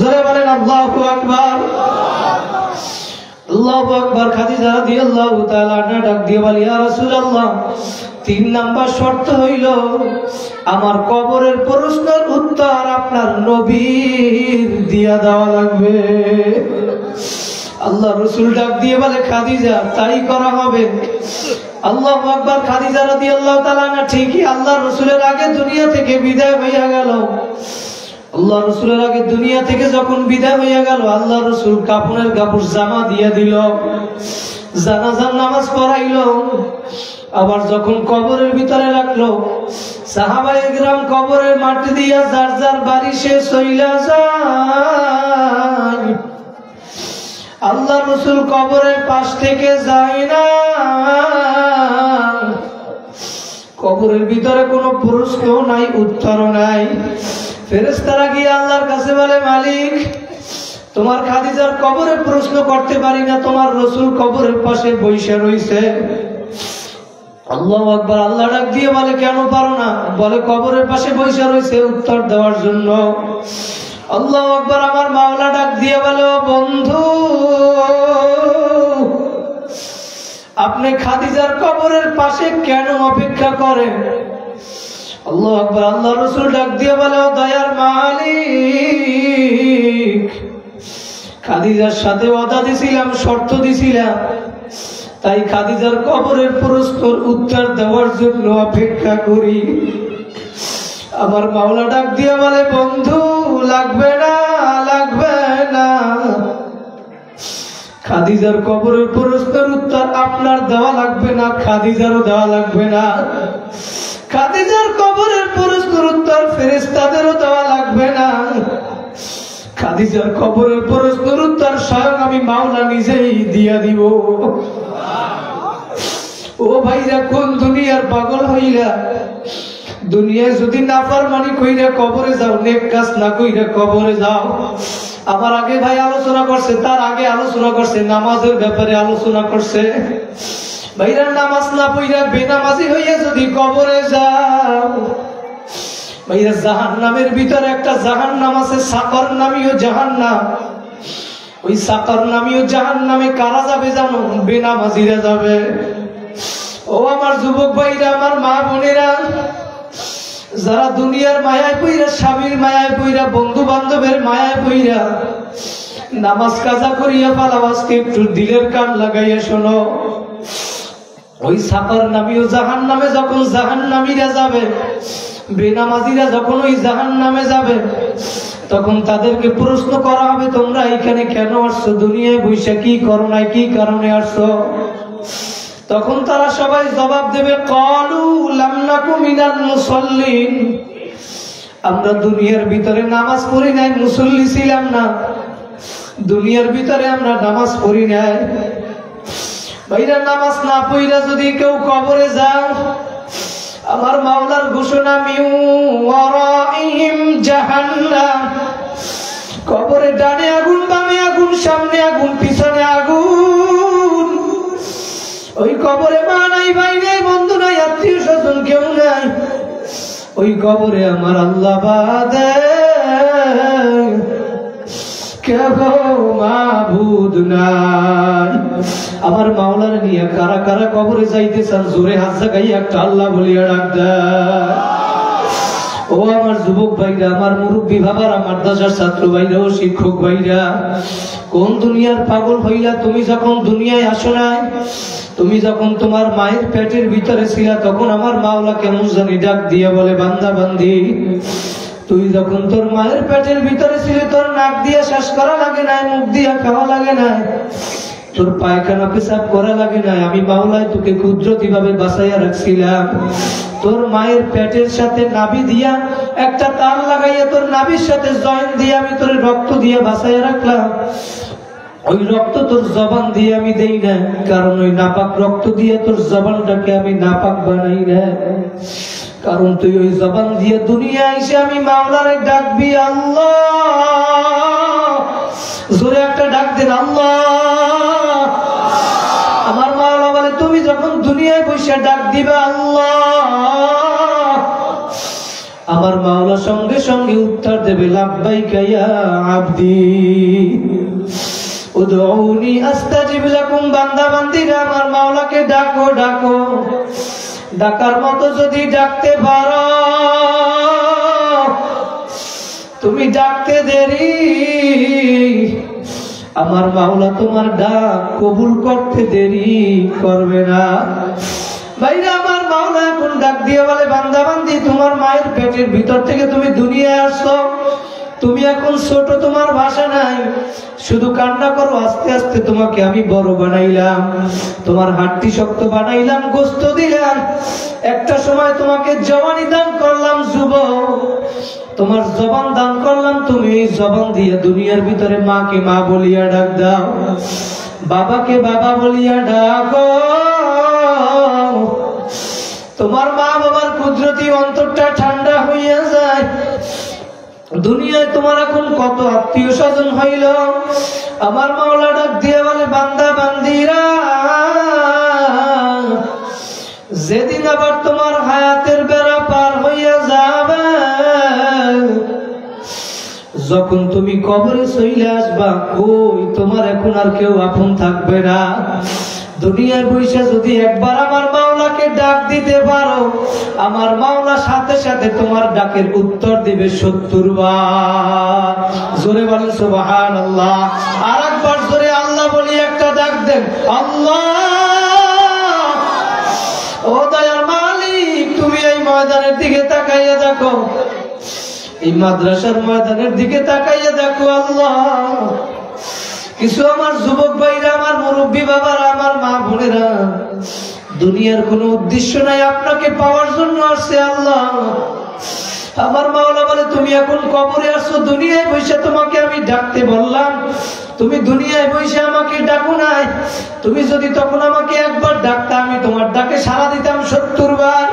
জোরে বলেন আল্লাহু আকবার। আল্লাহু আকবার। খাদিজা রাদিয়াল্লাহু তাআলা আনহা ডাক দিয়ে বলে, ইয়া রাসূলুল্লাহ, 3 নাম্বার শর্ত হইল আমার কবরের প্রশ্নের উত্তর আপনার নবীর দিয়া দেওয়া লাগবে। আল্লাহ রাসূল ডাক দিয়ে বলে, খাদিজা, তাই করা হবে। আল্লাহু আকবার। খাদিজা রাদিয়াল্লাহু তাআলা না ঠিকই আল্লাহ রাসূলের আগে দুনিয়া থেকে বিদায় হইয়া গেল। আল্লাহ রাসূলের আগে দুনিয়া থেকে যখন বিদায় হইয়া গেল, আল্লাহ রাসূল কাপড়ের কাপড় জামা দিয়ে দিল, জানাজার নামাজ পড়াইলো। আবার যখন কবরের ভিতরে রাখলো, সাহাবায়ে কিরাম কবরের মাটি দিয়া যার যার বাড়ি সে চইলা যায়। আল্লাহ রাসূল কবরের পাশ থেকে যায় না। কবরের ভিতরে কোনো প্রশ্ন নাই, উত্তরও নাই। ফেরেশতারা গিয়ে আল্লাহর কাছে বলে, মালিক, তোমার খাদিজার কবরে প্রশ্ন করতে পারি না, তোমার রাসূল কবরের পাশে বসে রইছে। আল্লাহু আকবার। আল্লাহ ডাক দিয়ে বলে, কেন পারো না? বলে, কবরের পাশে বসে রইছে উত্তর দেওয়ার জন্য। আল্লাহু আকবার। আমার মাওলা ডাক দিয়ে বলে, ও বন্ধু, আপনি খাদিজার কবরের পাশে কেন অপেক্ষা করেন? আল্লাহু আকবার। আল্লাহ রাসূল ডাক দিয়ে বলে, ও দয়ার মালিক, খাদিজার সাথে ওয়াদা দিছিলাম, শর্ত দিছিলাম, তাই খাদিজার কবরের প্রশ্নের উত্তর দেওয়ার জন্য অপেক্ষা করি। আমার মাওলা ডাক দিয়ে বলে, বন্ধু, লাগবে না, লাগবে না। খাদিজার কবরের প্রশ্নের উত্তর আপনার দেওয়া লাগবে না, খাদিজারও দেওয়া লাগবে না। খাদিজার কবরের প্রশ্নের উত্তর ফেরেশতাদেরও দেওয়া লাগবে না। খাদিজার কবরের প্রশ্নের উত্তর স্বয়ং আমি মাওলা নিজেই দিয়া দিব। ও ভাইরা, কোন দুনিয়ার পাগল হইলা? দুনিয়ায় যদি নাফরমানি কইরা কবরে যাও, নেক কাজ না কইরা কবরে যাও। আমার আগে ভাই আলোচনা করছে, তার আগে আলোচনা করছে, নামাজের ব্যাপারে আলোচনা করছে। ভাইরা, নামাজ না পড়িয়া বেনামাজি হইয়া যদি কবরে যাও, ভাইরা, জাহান্নামের ভিতরে একটা জাহান্নাম আছে, সাকর নামীয় জাহান্নাম। ওই সাকর নামীয় জাহান্নামে কারা যাবে জানো? বেনামাজিরা যাবে। ও আমার যুবক ভাইরা, আমার মা বোনেরা, যারা দুনিয়ার মায়ায় পইরা, স্বামীর মায়ায় পইরা, বন্ধু বান্ধবের মায়ায় পইরা নামাজ কাজা করিয়া পালাও, আজকে একটু দিলের কান লাগাইয়া শোনো। ওই সাকর নামীয় জাহান্নামে যখন জাহান্নামীরা যাবে, বেনামাজিরা যখন ওই জাহান্নামে যাবে, তখন তাদেরকে প্রশ্ন করা হবে, তোমরা এখানে কেন আসছো? দুনিয়ায় বৈশা কি করো নাই? কি কারণে আসছো? তখন তারা সবাই জবাব দেবে, ক্বালু লাম নাকু মিনাল মুসাল্লিন, আমরা দুনিয়ার ভিতরে নামাজ পড়ি নাই, মুসল্লি ছিলাম না। দুনিয়ার ভিতরে আমরা নামাজ পড়ি নাই। ভাইরা, নামাজ না পড়িয়া যদি কেউ কবরে যায়, আমার মাওলার ঘোষণা, মিউ ওয়ারাইহিম জাহান্নাম, কবরে ডানে আগুন, বামে আগুন, সামনে আগুন, পিছনে আগুন। ওই কবরে মা নাই, ভাই নাই, বন্ধু নাই, আত্মীয় স্বজন কেউ নাই। ওই কবরে আমার আল্লাহ বাদে কেহ মাবুদ নাই। আমার মাওলার নিয়ে কারা কারা কবরে যাইতে চান জোরে হাত জাগাই একটা আল্লাহ বলিয়া ডাক দেয়। ও আমার যুবক ভাইরা, আমার মুরব্বী বাবার, আমার মাদ্রাসার ছাত্র ভাইরা ও শিক্ষক ভাইরা, কোন দুনিয়ার পাগল হইলা তুমি যখন দুনিয়ায় আসো নাই? তুমি যখন তোমার মায়ের পেটের ভিতরে ছিলা তখন আমার মাওলা কেমন জানি ডাক দিয়ে বলে, বান্দা বান্দি, তুই যখন তোর মায়ের পেটের ভিতরে ছিলি তোর নাক দিয়ে শ্বাস করা লাগে নাই, মুখ দিয়ে খাওয়া লাগে নাই, তোর পায়খানা পেশাব করা লাগে নাই, আমি মাওলায় তোকে কুদরতি ভাবে বাঁচাইয়া রাখছিলাম। তোর মায়ের পেটের সাথে নাভি দিয়া একটা তার লাগাইয়া তোর নাভির সাথে জয়েন দিয়ে আমি তোর রক্ত দিয়ে বাঁচাইয়া রাখলাম। ওই রক্ত তোর জবান দিয়ে আমি দেই না, কারণ ওই নাপাক রক্ত দিয়ে তোর জবানটাকে আমি নাপাক বানাই না, কারণ তুই ওই জবান দিয়ে দুনিয়া এসে আমি মাওলারে ডাকবি আল্লাহ। জোরে একটা ডাক দেন আল্লাহ। আমার মাওলা বলে, তুমি যখন দুনিয়ায় বসে ডাক দিবে আল্লাহ, আমার মাওলা সঙ্গে সঙ্গে উত্তর দেবে, লাব্বাইকা ইয়া আবদি উদউনি আস্তাজিব লাকুম। বান্দা বান্দিরা আমার মাওলাকে ডাকো ডাকো, ডাকার মতো যদি ডাকতে পারো, তুমি ডাকতে দেরি, আমার মাওলা তোমার ডাক কবুল করতে দেরি করবে না। ভাইরা, আমার মাওলা এখন ডাক দিয়ে বলে, বান্দা বান্দি, তোমার মায়ের পেটের ভিতর থেকে তুমি দুনিয়ায় আসছো, তুমি এখন ছোট, তোমার ভাষা নাই, শুধু কান্না করো, আস্তে আস্তে তোমাকে আমি বড় বানাইলাম, তোমার হাড়টি শক্ত বানাইলাম, গোস্ত দিলাম, একটা সময় তোমাকে জওয়ানি দান করলাম, যুবক তোমার জবান দান করলাম, তুমি এই জবান দিয়ে দুনিয়ার ভিতরে মাকে মা বলিয়া ডাক দাও, বাবাকে বাবা বলিয়া ডাকো। তোমার মা বাবার কুদরতি অন্তরটা ঠান্ডা হইয়া যায়। দুনিয়ায় তোমার এখন কত আত্মীয় স্বজন হইল, আমার মাওলা ডাক দিয়ে বলে, বান্দা বান্দিরা, যেদিন আবার তোমার হায়াতের বেড়া পার হইয়া যাবে, যখন তুমি কবরে চলে আসবা, কই তোমার এখন আর কেউ আপন থাকবে না। দুনিয়ায় বসে যদি একবার আমার মাওলাকে ডাক দিতে পারো, আমার মাওলা সাথে সাথে তোমার ডাকের উত্তর দিবে 70 বার। জোরে বলেন সুবহানাল্লাহ। আর একবার জোরে আল্লাহ বলি একটা ডাক দেন, আল্লাহ। ও দয়ার মালিক, তুমি এই ময়দানের দিকে তাকাইয়া দেখো, এই মাদ্রাসার ময়দানের দিকে তাকাইয়া দেখো আল্লাহ। কিছু আমার যুবক ভাইরা, আমার মুরব্বী বাবারা, আমার মা বোনেরা, দুনিয়ার কোনো উদ্দেশ্য নাই, আপনাকে পাওয়ার জন্য আসছে আল্লাহ। আমার মাওলা বলে, তুমি এখন কবরে আসছো, দুনিয়ায় বসে তোমাকে আমি ডাকতে বললাম, তুমি দুনিয়ায় বসে আমাকে ডাকো নাই। তুমি যদি তখন আমাকে একবার ডাকতে, আমি তোমার ডাকে সাড়া দিতাম 70 বার,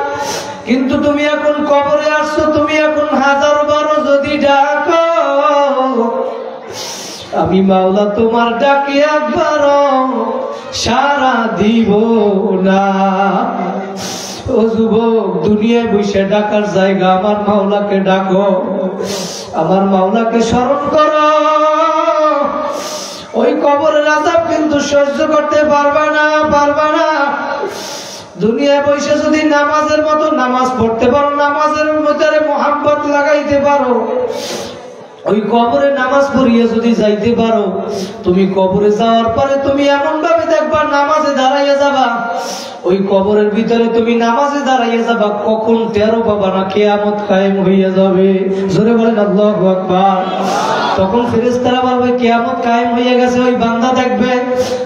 কিন্তু তুমি এখন কবরে আসছো, তুমি এখন 1000 বারও যদি ডাকো, আমি মাওলা তোমার ডাকে একবারও সাড়া দিব না। ও যুবক, দুনিয়ায় বসে ডাকার জায়গা আমার মাওলাকে ডাকো, আমার মাওলাকে স্মরণ করো। ওই কবরের আযাব কিন্তু সহ্য করতে পারবে না, পারবে না। দুনিয়ায় বসে যদি নামাজের মতো নামাজ পড়তে পারো, নামাজের ভিতরে মোহাব্বত লাগাইতে পারো, ওই কবরে নামাজ পড়িয়ে যদি যাইতে পারো, তুমি কবরে যাওয়ার পরে তুমি এমন ভাবে দেখবা নামাজে দাঁড়াইয়া যাবা, ওই কবরের ভিতরে তুমি নামাজে দাঁড়াইয়া যাবা, কখন টেরো পাবা না কিয়ামত কায়েম হইয়া যাবে। জোরে বলেন আল্লাহু আকবার। তখন ফেরেশতারা বলবে কিয়ামত কায়েম হইয়া গেছে, ওই বান্দা দেখবে,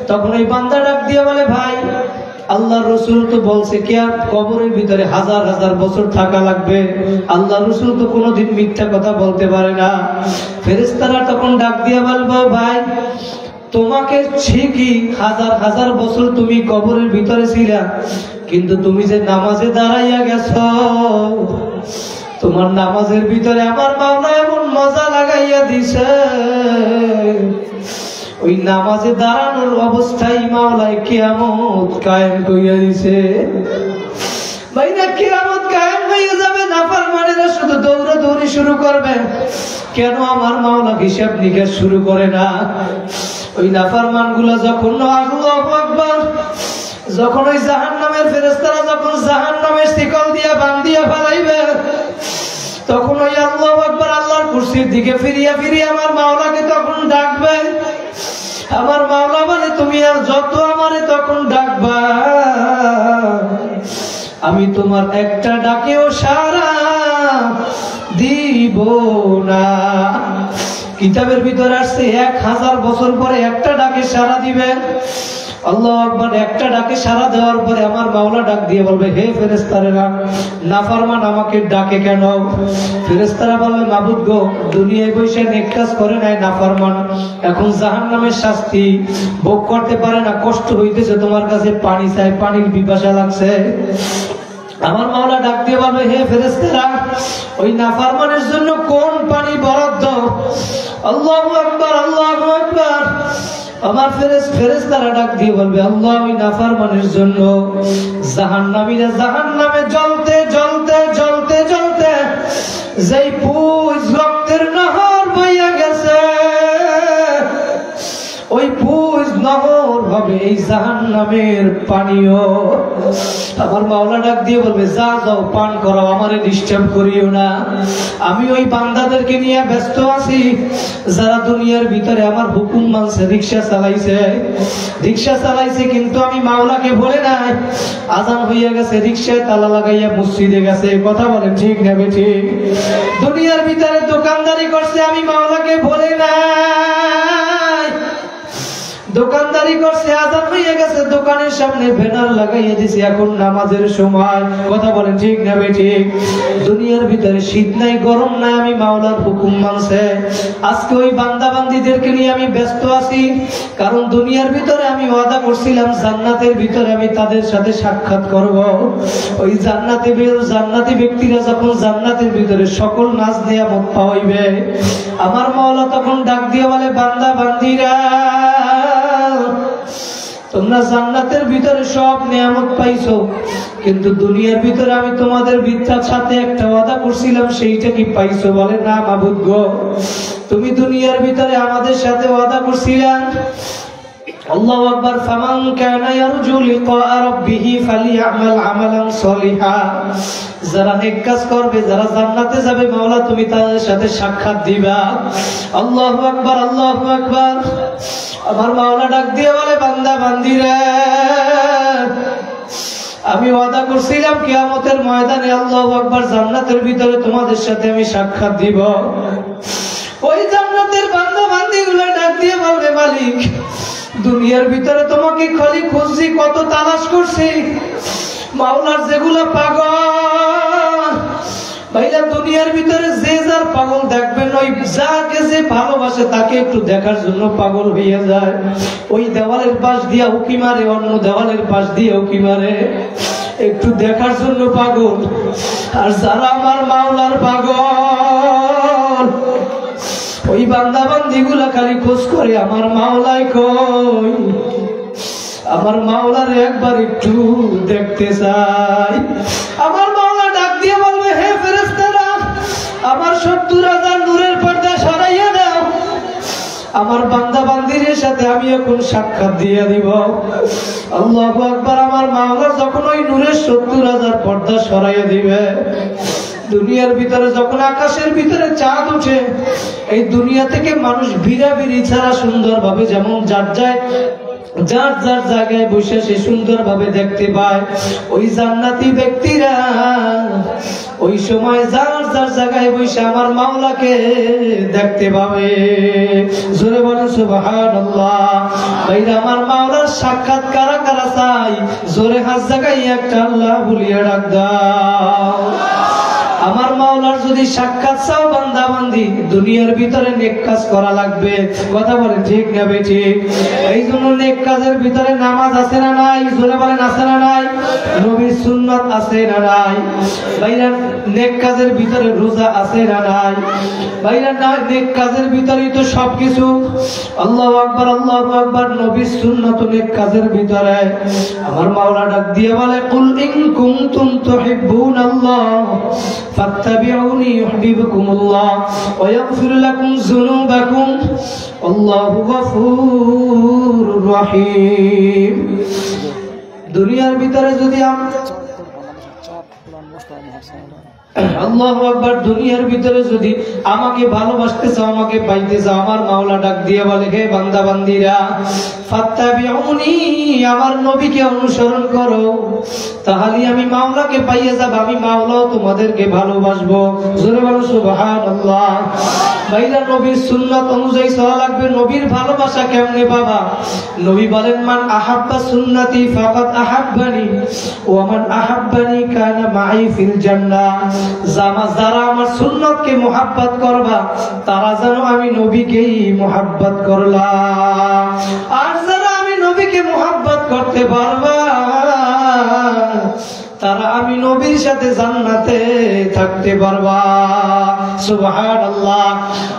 তখন ওই বান্দা ডাক দিয়ে বলে, ভাই, আল্লাহর রাসূল তো বলছে কবরের ভিতরে 1000 বছর থাকা লাগবে, আল্লাহর রাসূল তো কোনোদিন মিথ্যা কথা বলতে পারে না। ফেরেশতারা তখন ডাক দিয়ে বলবে, ভাই, তোমাকে ঠিকই 1000 বছর তুমি কবরের ভিতরে ছিলা, কিন্তু তুমি যে নামাজে দাঁড়াইয়া গেছো, তোমার নামাজের ভিতরে আমার মাওলা এমন মজা লাগাইয়া দিছে, ওই নামাজে দাঁড়ানোর অবস্থায় মাওলায় কিয়ামত কায়েম কইরা দিছে। ভাইরা কিয়ামত কায়েম হয়ে যাবে, নাফরমানেরা শুধু দৌড়াদৌড়ি শুরু করবে। কেন আমার মাওলা হিসাব নিকাশ শুরু করে না? ওই নাফরমানগুলো যখন আল্লাহু আকবার, যখন ওই জাহান্নামের ফেরেশতারা যখন জাহান্নামের শিকল দিয়ে বাঁধিয়ে ফেলাইবে, তখন ওই আল্লাহু আকবার আল্লাহর কুরসির দিকে ফিরিয়া ফিরিয়া আমার মাওলাকে তখন ডাকবে। আমার মাওলা বলে, তুমি আর যত আমারে তখন ডাকবা, আমি তোমার একটা ডাকেও সাড়া দিব না। কিতাবের ভিতরে আসছে 1000 বছর পরে একটা ডাকে সাড়া দিবেন। আল্লাহু আকবার। একটা ডাকে সাড়া দেওয়ার পরে আমার মাওলা ডাক দিয়ে বলবে, হে ফেরেশতারা, নাফরমান আমাকে ডাকে কেন? ফেরেশতারা বলবে, মাবুদ গো, দুনিয়ায় বসে নেক কাজ করে নাই নাফরমান, এখন জাহান্নামের শাস্তি ভোগ করতে পারে না, কষ্ট হইতেছে, তোমার কাছে পানি চাই, পানির পিপাসা লাগছে। আমার মাওলা ডাক দিয়ে বলবে, হে ফেরেশতারা, ওই নাফরমানের জন্য কোন পানি বরাদ্দ? আল্লাহু আকবার, আল্লাহু আকবার। আমার ফেরেশতারা ডাক দিয়ে বলবে, আল্লাহ, ওই নাফরমানের জন্য জাহান্নামীরা জাহান্নামে জ্বলতে জ্বলতে জ্বলতে জ্বলতে যেই পুজ রক্তের নহর বইয়া গেছে, ওই পুজ নহর হবে এই জাহান্নামের পানীয়। আমার মাওলা ডাক দিয়ে বলবে, যা যাও পান করো, আমারে ডিস্টার্ব করিও না। আমি ওই বান্দাদেরকে নিয়ে ব্যস্ত আছি যারা দুনিয়ার ভিতরে আমার হুকুম মানছে, রিকশা চালাইছে, কিন্তু আমি মাওলাকে বলে নাই। আজান হইয়া গেছে, রিকশায় তালা লাগাইয়া মসজিদে গেছে। কথা বলেন ঠিক না ঠিক? দুনিয়ার ভিতরে দোকানদারি করছে, আমি মাওলাকে বলে নাই। দোকানদারি করছে, আজান হয়ে গেছে, দোকানের সামনে ব্যানার লাগাইয়া দিছে, এখন নামাজের সময়। কথা বলেন ঠিক না ঠিক? দুনিয়ার ভিতরে শীত নাই, গরম নাই, আমি মাওলার হুকুম মানছে। আজকে ওই বান্দা বান্দীদেরকে নিয়ে আমি ব্যস্ত আছি, কারণ দুনিয়ার ভিতরে আমি ওয়াদা করছিলাম জান্নাতের ভিতরে আমি তাদের সাথে সাক্ষাৎ করব। ওই জান্নাতি ব্যক্তিরা যখন জান্নাতের ভিতরে সকল নাজ নিয়ামত পাইবে, আমার মাওলা তখন ডাক দিয়ে বলে, বান্দা বান্দীরা, তোমরা জান্নাতের ভিতরে সব নিয়ামত পাইছো, কিন্তু দুনিয়ার ভিতরে আমি তোমাদের বিদ্যার সাথে একটা ওয়াদা করছিলাম, সেইটা কি পাইছো? বলে, না মাবুদ গো, তুমি দুনিয়ার ভিতরে আমাদের সাথে ওয়াদা করছিলেন। আল্লাহু আকবার। ফামান কানা ইয়ারজু লিকা রাব্বিহি ফালিয়ামাল আমালান সলিহা। যারা নেক কাজ করবে, যারা জান্নাতে যাবে, মাওলা তুমি তাদের সাথে সাক্ষাৎ দিবা। আল্লাহু আকবার, আল্লাহু আকবার। আমার মাওলা ডাক দিয়ে বলে, বান্দা বান্দীরা, আমি ওয়াদা করছিলাম কিয়ামতের ময়দানে, আল্লাহু আকবার, জান্নাতের ভিতরে তোমাদের সাথে আমি সাক্ষাৎ দিব। ওই জান্নাতের বান্দা বান্দীগুলো ডাক দিয়ে বলবে, মালিক, দুনিয়ার ভিতরে তোমাকে খালি খুঁজছি, কত তালাশ করছি, মাওলার যেগুলো পাগল ভাইরা, দুনিয়ার ভিতরে যে যার পাগল দেখবেন, ওই যাকে যে ভালোবাসে তাকে একটু দেখার জন্য পাগল হয়ে যায়। ওই দেওয়ালের পাশ দিয়ে উকি মারে, অন্য দেওয়ালের পাশ দিয়ে উকি মারে, একটু দেখার জন্য পাগল। আর যারা আমার মাওলার পাগল, ওই বান্দা বান্দিগুলা খালি খোঁজ করে, আমার মাওলাই কই, আমার মাওলার একবার একটু দেখতে চাই। আমার মাওলা ডাক দিয়ে বলবে, হে ফেরেশতারা, আমার 70,000 নূরের পর্দা সরাইয়া দাও, আমার বান্দা বান্দির সাথে আমি এখন সাক্ষাৎ দিয়ে দিব। আল্লাহু আকবার। আমার মাওলা যখন ওই নূরের 70,000 পর্দা সরাইয়া দিবে, দুনিয়ার ভিতরে যখন আকাশের ভিতরে চাঁদ উঠে, এই দুনিয়া থেকে মানুষ ভিড়াভিড়ি ছাড়া সুন্দরভাবে যেমন যার যার জায়গায় বসে সে সুন্দর ভাবে দেখতে পায়, ওই জান্নাতি ব্যক্তিরা ওই সময় যার জায়গায় বসে আমার মাওলাকে দেখতে পাবে। জোরে বলেন সুবহানাল্লাহ। ভাইরা, আমার মাওলার সাক্ষাৎ কারা কারা চাই? জোরে হাত জায়গায় একটা আল্লাহ বলিয়া ডাক দাও। আমার মাওলার যদি সাক্ষাৎ চাও বান্দা বান্দি দুনিয়ার ভিতরে নেক কাজ করা লাগবে। কথা বলেন ঠিক না বেঠিক? এই জন্য নেক কাজের ভিতরে নামাজ আছে না নাই? জোরে বলেন আছে না নাই? নবীর সুন্নাত আছে না নাই? ভাইরা নেক কাজের ভিতরে রোজা আছে না নাই? ভাইরা নেক কাজের ভিতরেই তো সবকিছু। আল্লাহু আকবার আল্লাহু আকবার। নবীর সুন্নাত নেক কাজের ভিতরে। আমার মাওলা ডাক দিয়ে বলে কুল ইন কুনতুম তুহিব্বুনাল্লাহ ফাত্তাবিউনি ইউহিব্বুকুমুল্লাহ ওয়া ইয়াগফির লাকুম যুনুবাকুম আল্লাহু গফুরুর রহিম। দুনিয়ার ভিতরে যদি আল্লাহু আকবার, দুনিয়ার ভিতরে যদি আমাকে ভালোবাসতে চাও, আমাকে পাইতে চাও, আমার মাওলা ডাক দিয়ে বলে হে বান্দা বান্দিরা ফাত্তাবিউনি, আমার নবীকে অনুসরণ করো, তাহলে আমি মাওলাকে পাইয়ে যাব, আমি মাওলাও তোমাদেরকে ভালোবাসবো। জোরে বলো সুবহানাল্লাহ। ভাইরা নবীর সুন্নাত অনুযায়ী চলা লাগবে। নবীর ভালোবাসা কেমনে বাবা? নবী বলেন মান আহাব্বা সুন্নতি ফাকাদ আহাব্বানি ওয়া মান আহাব্বানি কানা মাই ফিল জান্নাহ। যারা আমার সুন্নতকে মুহাব্বত করবা তারা যেন আমি নবীকেই মুহাব্বত করলা। আর যারা আমি নবীকে মুহাব্বত করতে পারবা তারা আমি নবীর সাথে জান্নাতে থাকতে পারবা। সুবহানাল্লাহ।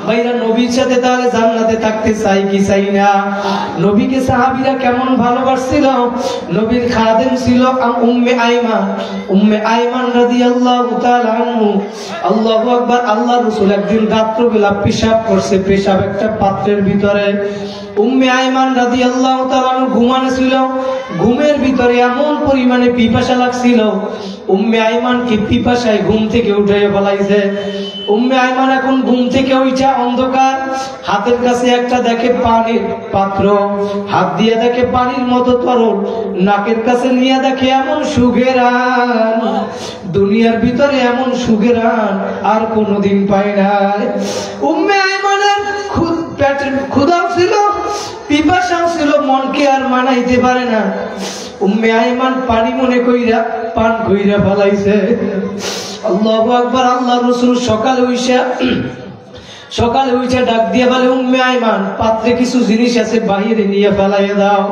ভাইরা নবীর সাথে তাহলে জান্নাতে থাকতে চাই কি চাই না? নবীকে সাহাবীরা কেমন ভালোবাসছিল? নবীর খাদেম ছিল উম্মে আইমান। উম্মে আইমান রাদিয়াল্লাহু তাআলা আনহু। আল্লাহু আকবার। আল্লাহ রাসূল একদিন রাত্রিবেলা পেশাব করছে, পেশাব একটা পাত্রের ভিতরে। উম্মে আইমান রাদিয়াল্লাহু তাআলা আনহু ঘুমানো ছিল। ঘুমের ভিতরে এমন পরিমাণে পিপাসা লাগছিল, উম্মে আইমান কি পিপাসায় ঘুম থেকে উঠে ফেলাইছে। উম্মে আইমান এখন ঘুম থেকে উঠা অন্ধকার, হাতের কাছে একটা দেখে পানির পাত্র, হাত দিয়ে দেখে পানির মতো তরল, নাকের কাছে নিয়ে দেখে এমন সুঘেরান, দুনিয়ার ভিতরে এমন সুঘেরান আর কোনোদিন পায় নাই। উম্মে আইমানের পেটের ক্ষুধাও ছিল, পিপাসাও ছিল, মনকে আর মানাইতে পারে না। উম্মে আইমান পানি মনে কইরা পান কইরা ফেলাইছে। আল্লাহু আকবার। আল্লাহ রাসূল সকালে উঠে ডাক দিয়ে বলে উম্মে আইমান পাত্রে কিছু জিনিস আছে বাহিরে নিয়ে ফেলাইয়া দাও।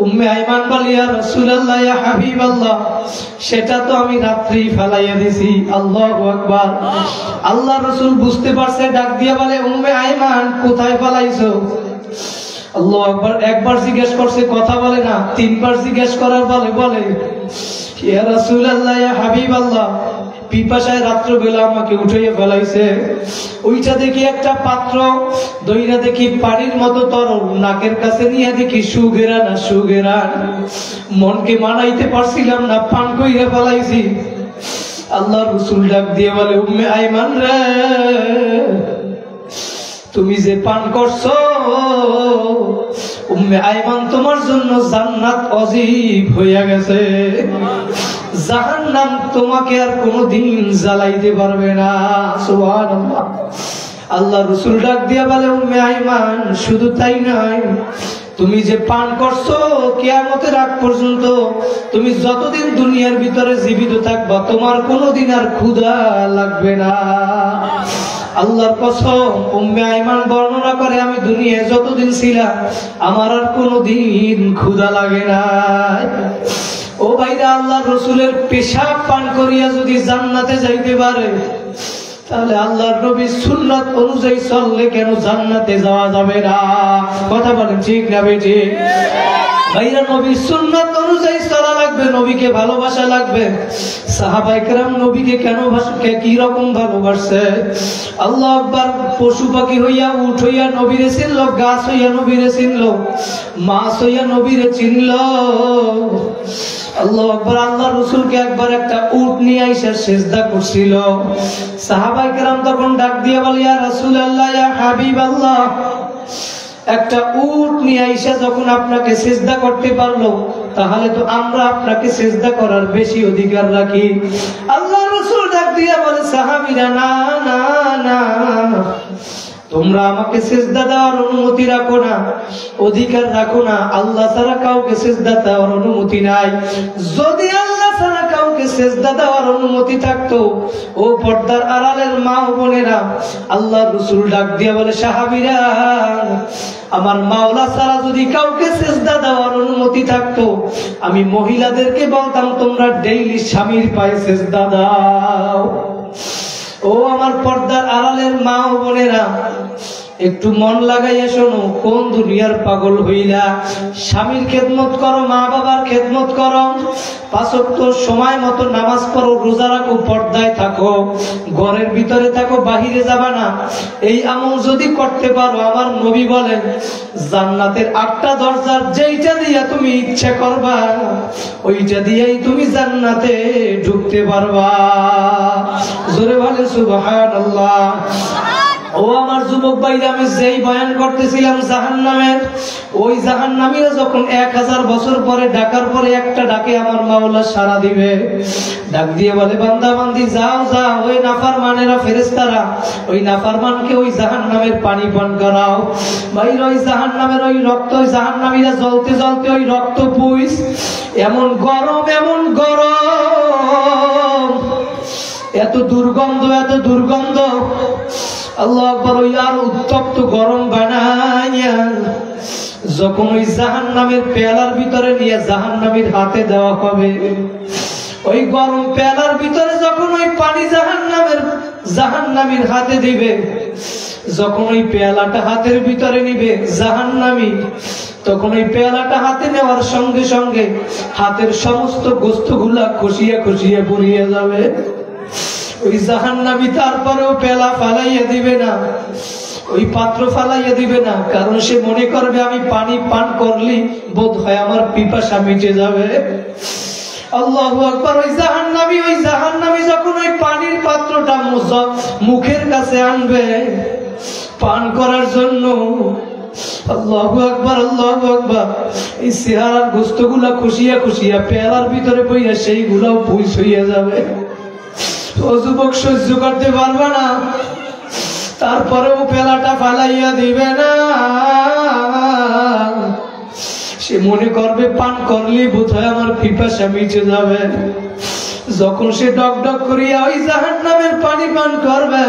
উম্মে আইমান বলে ইয়া রাসূলুল্লাহ ইয়া হাবিবাল্লাহ, সেটা তো আমি রাত্রেই ফেলাইয়া দিছি। আল্লাহু আকবার। আল্লাহ রাসূল বুঝতে পারছে, ডাক দিয়ে বলে উম্মে আইমান কোথায় ফেলাইছো? আল্লাহু আকবার। একবার জিজ্ঞেস করছে, কথা বলে না। তিনবার জিজ্ঞেস করার বলে ইয়া রাসূলুল্লাহ ইয়া হাবিবাল্লাহ, পিপাসায় রাত্রবেলা আমাকে উঠাইয়া ফেলাইছে। ওইটা দেখি একটা পাত্র, দইরা দেখি পানির মতো তরল, নাকের কাছে নিয়ে দেখি সুঘেরান আর সুঘেরান, মনকে মানাইতে পারছিলাম না, পান কইরা ফেলাইছি। আল্লাহ রাসূল ডাক দিয়ে বলে উম্মে আইমান রে, তুমি যে পান করছো উম্মে আইমান তোমার জন্য জান্নাত অজীব হইয়া গেছে, জাহান্নাম তোমাকে আর কোনোদিন জ্বালাইতে পারবে না। সুবহানাল্লাহ। আল্লাহ রাসূল ডাক দিয়া বলে উম্মে আইমান শুধু তাই নয়, তুমি যে পান করছো কিয়ামতের আগ পর্যন্ত, তুমি যতদিন দুনিয়ার ভিতরে জীবিত থাকবা তোমার কোনোদিন আর ক্ষুধা লাগবে না। আল্লাহর কসম, উম্মে আইমান বর্ণনা করে আমি দুনিয়ায় যতদিন ছিলাম আমার আর কোনোদিন ক্ষুধা লাগে না। ও ভাইরা, আল্লাহ রসুলের পেশাব পান করিয়া যদি জান্নাতে যাইতে পারে তাহলে আল্লাহর নবীর সুন্নাত অনুযায়ী চললে কেন জান্নাতে যাওয়া যাবে না? কথা বলেন ঠিক না বেঠিক? ভাইরা নবীর সুন্নাত অনুযায়ী চলা লাগবে, নবীকে ভালোবাসা লাগবে। সাহাবায়ে কেরাম নবীকে কেন কি রকম ভালোবাসছে? আল্লাহ আকবার। পশু পাখি হইয়া উঠ হইয়া নবীরে চিনল, গাছ হইয়া নবীরে চিনল, মাছ হইয়া নবীরে চিনল। আল্লাহু আকবার। আল্লাহ রাসূলকে একবার একটা উট নিয়ে আইসা সিজদা করছিল। সাহাবায়ে কেরাম তখন ডাক দিয়ে বলে ইয়া রাসূলুল্লাহ ইয়া হাবিবাল্লাহ, একটা উট নিয়ে আইসা যখন আপনাকে সিজদা করতে পারলো তাহলে তো আমরা আপনাকে সিজদা করার বেশি অধিকার রাখি। আল্লাহ রাসূল ডাক দিয়ে বলে সাহাবীরা না না না, তোমরা আমাকে সিজদা দেওয়ার অনুমতি রাখো না, অধিকার রাখো না। আল্লাহ ছাড়া কাউকে সিজদা দেওয়ার অনুমতি নাই। যদি আল্লাহ ছাড়া কাউকে সেজদা দেওয়ার অনুমতি থাকতো, ও পর্দার আড়ালের মা ও বোনেরা, আল্লাহর রাসূল ডাক দিয়া বলে, সাহাবীরা, আমার মাওলা ছাড়া যদি কাউকে সেজদা দেওয়ার অনুমতি থাকতো, আমি মহিলাদেরকে বলতাম তোমরা ডেইলি স্বামীর পায়ে সেজদা দাও। ও আমার পর্দার আড়ালের মা ও বোনেরা, একটু মন লাগাইয়া শোনো, কোন দুনিয়ার পাগল হইলা? স্বামীর খেদমত করো, মা বাবার খেদমত করো, 5 ওয়াক্ত সময় মতো নামাজ পড়ো, রোজা রাখো, পর্দায় থাকো, ঘরের ভিতরে থাকো, বাহিরে যাবা না। এই আমল যদি করতে পারো, আমার নবী বলেন জান্নাতের 8টা দরজার যেইটা দিয়া তুমি ইচ্ছা করবা, ওইটা দিয়েই তুমি জান্নাতে ঢুকতে পারবা। জোরে বলেন সুবহানাল্লাহ। ও আমার যুবক ভাইরা, আমি যেই বয়ান করতেছিলাম জাহান্নামের, ওই জাহান্নামীরা যখন 1000 বছর পরে ডাকার পরে একটা ডাকে আমার মাওলা সাড়া দিবে। ডাক দিয়ে বলে, বান্দা বান্দি যাও যাও, ওই নাফরমানেরা, ফেরেশতারা, ওই নাফরমানকে ওই জাহান্নামের পানি পান করাও। ভাই, ওই জাহান্নামের ওই রক্ত, ওই জাহান্নামীরা জ্বলতে জ্বলতে ওই রক্ত পুইস, এমন গরম, এমন গরম, এত দুর্গন্ধ, এত দুর্গন্ধ। আল্লাহু আকবার। ওই আর উত্তপ্ত গরম বানাইয়া যখন ওই জাহান্নামের পেয়ালার ভিতরে নিয়ে জাহান্নামীর হাতে দেওয়া হবে, ওই গরম পেয়ালার ভিতরে যখন ওই পানি জাহান্নামীর হাতে দিবে, যখন ওই পেয়ালাটা হাতের ভিতরে নিবে জাহান্নামী, তখন ওই পেয়ালাটা হাতে নেওয়ার সঙ্গে সঙ্গে হাতের সমস্ত গোস্তগুলা খসিয়া খসিয়া পড়িয়া যাবে। ওই জাহান্নামী তারপরেও পেলা ফালাইয়া দিবে না, ওই পাত্র ফালাইয়া দিবে না, কারণ সে মনে করবে আমি পানি পান করলি বোধ হয় আমার পিপাসা মিটে যাবে। আল্লাহু আকবার। ওই জাহান্নামী যখন ওই পানির পাত্রটা মুখের কাছে আনবে পান করার জন্য, আল্লাহু আকবার, আল্লাহু আকবার, এই চেহারার গোস্তগুলা খুশিয়া খুশিয়া পেয়ালার ভিতরে বইয়া সেইগুলাও ভুইস হইয়া যাবে। ও যুবক, সহ্য করতে পারবে না, তারপরেও পেলাটা ফালাইয়া দিবে না। সে মনে করবে পান করলে বোধহয় আমার পিপাসা মিটে যাবে। যখন সে ডক ডক করিয়া ওই জাহান্নামের পানি পান করবে,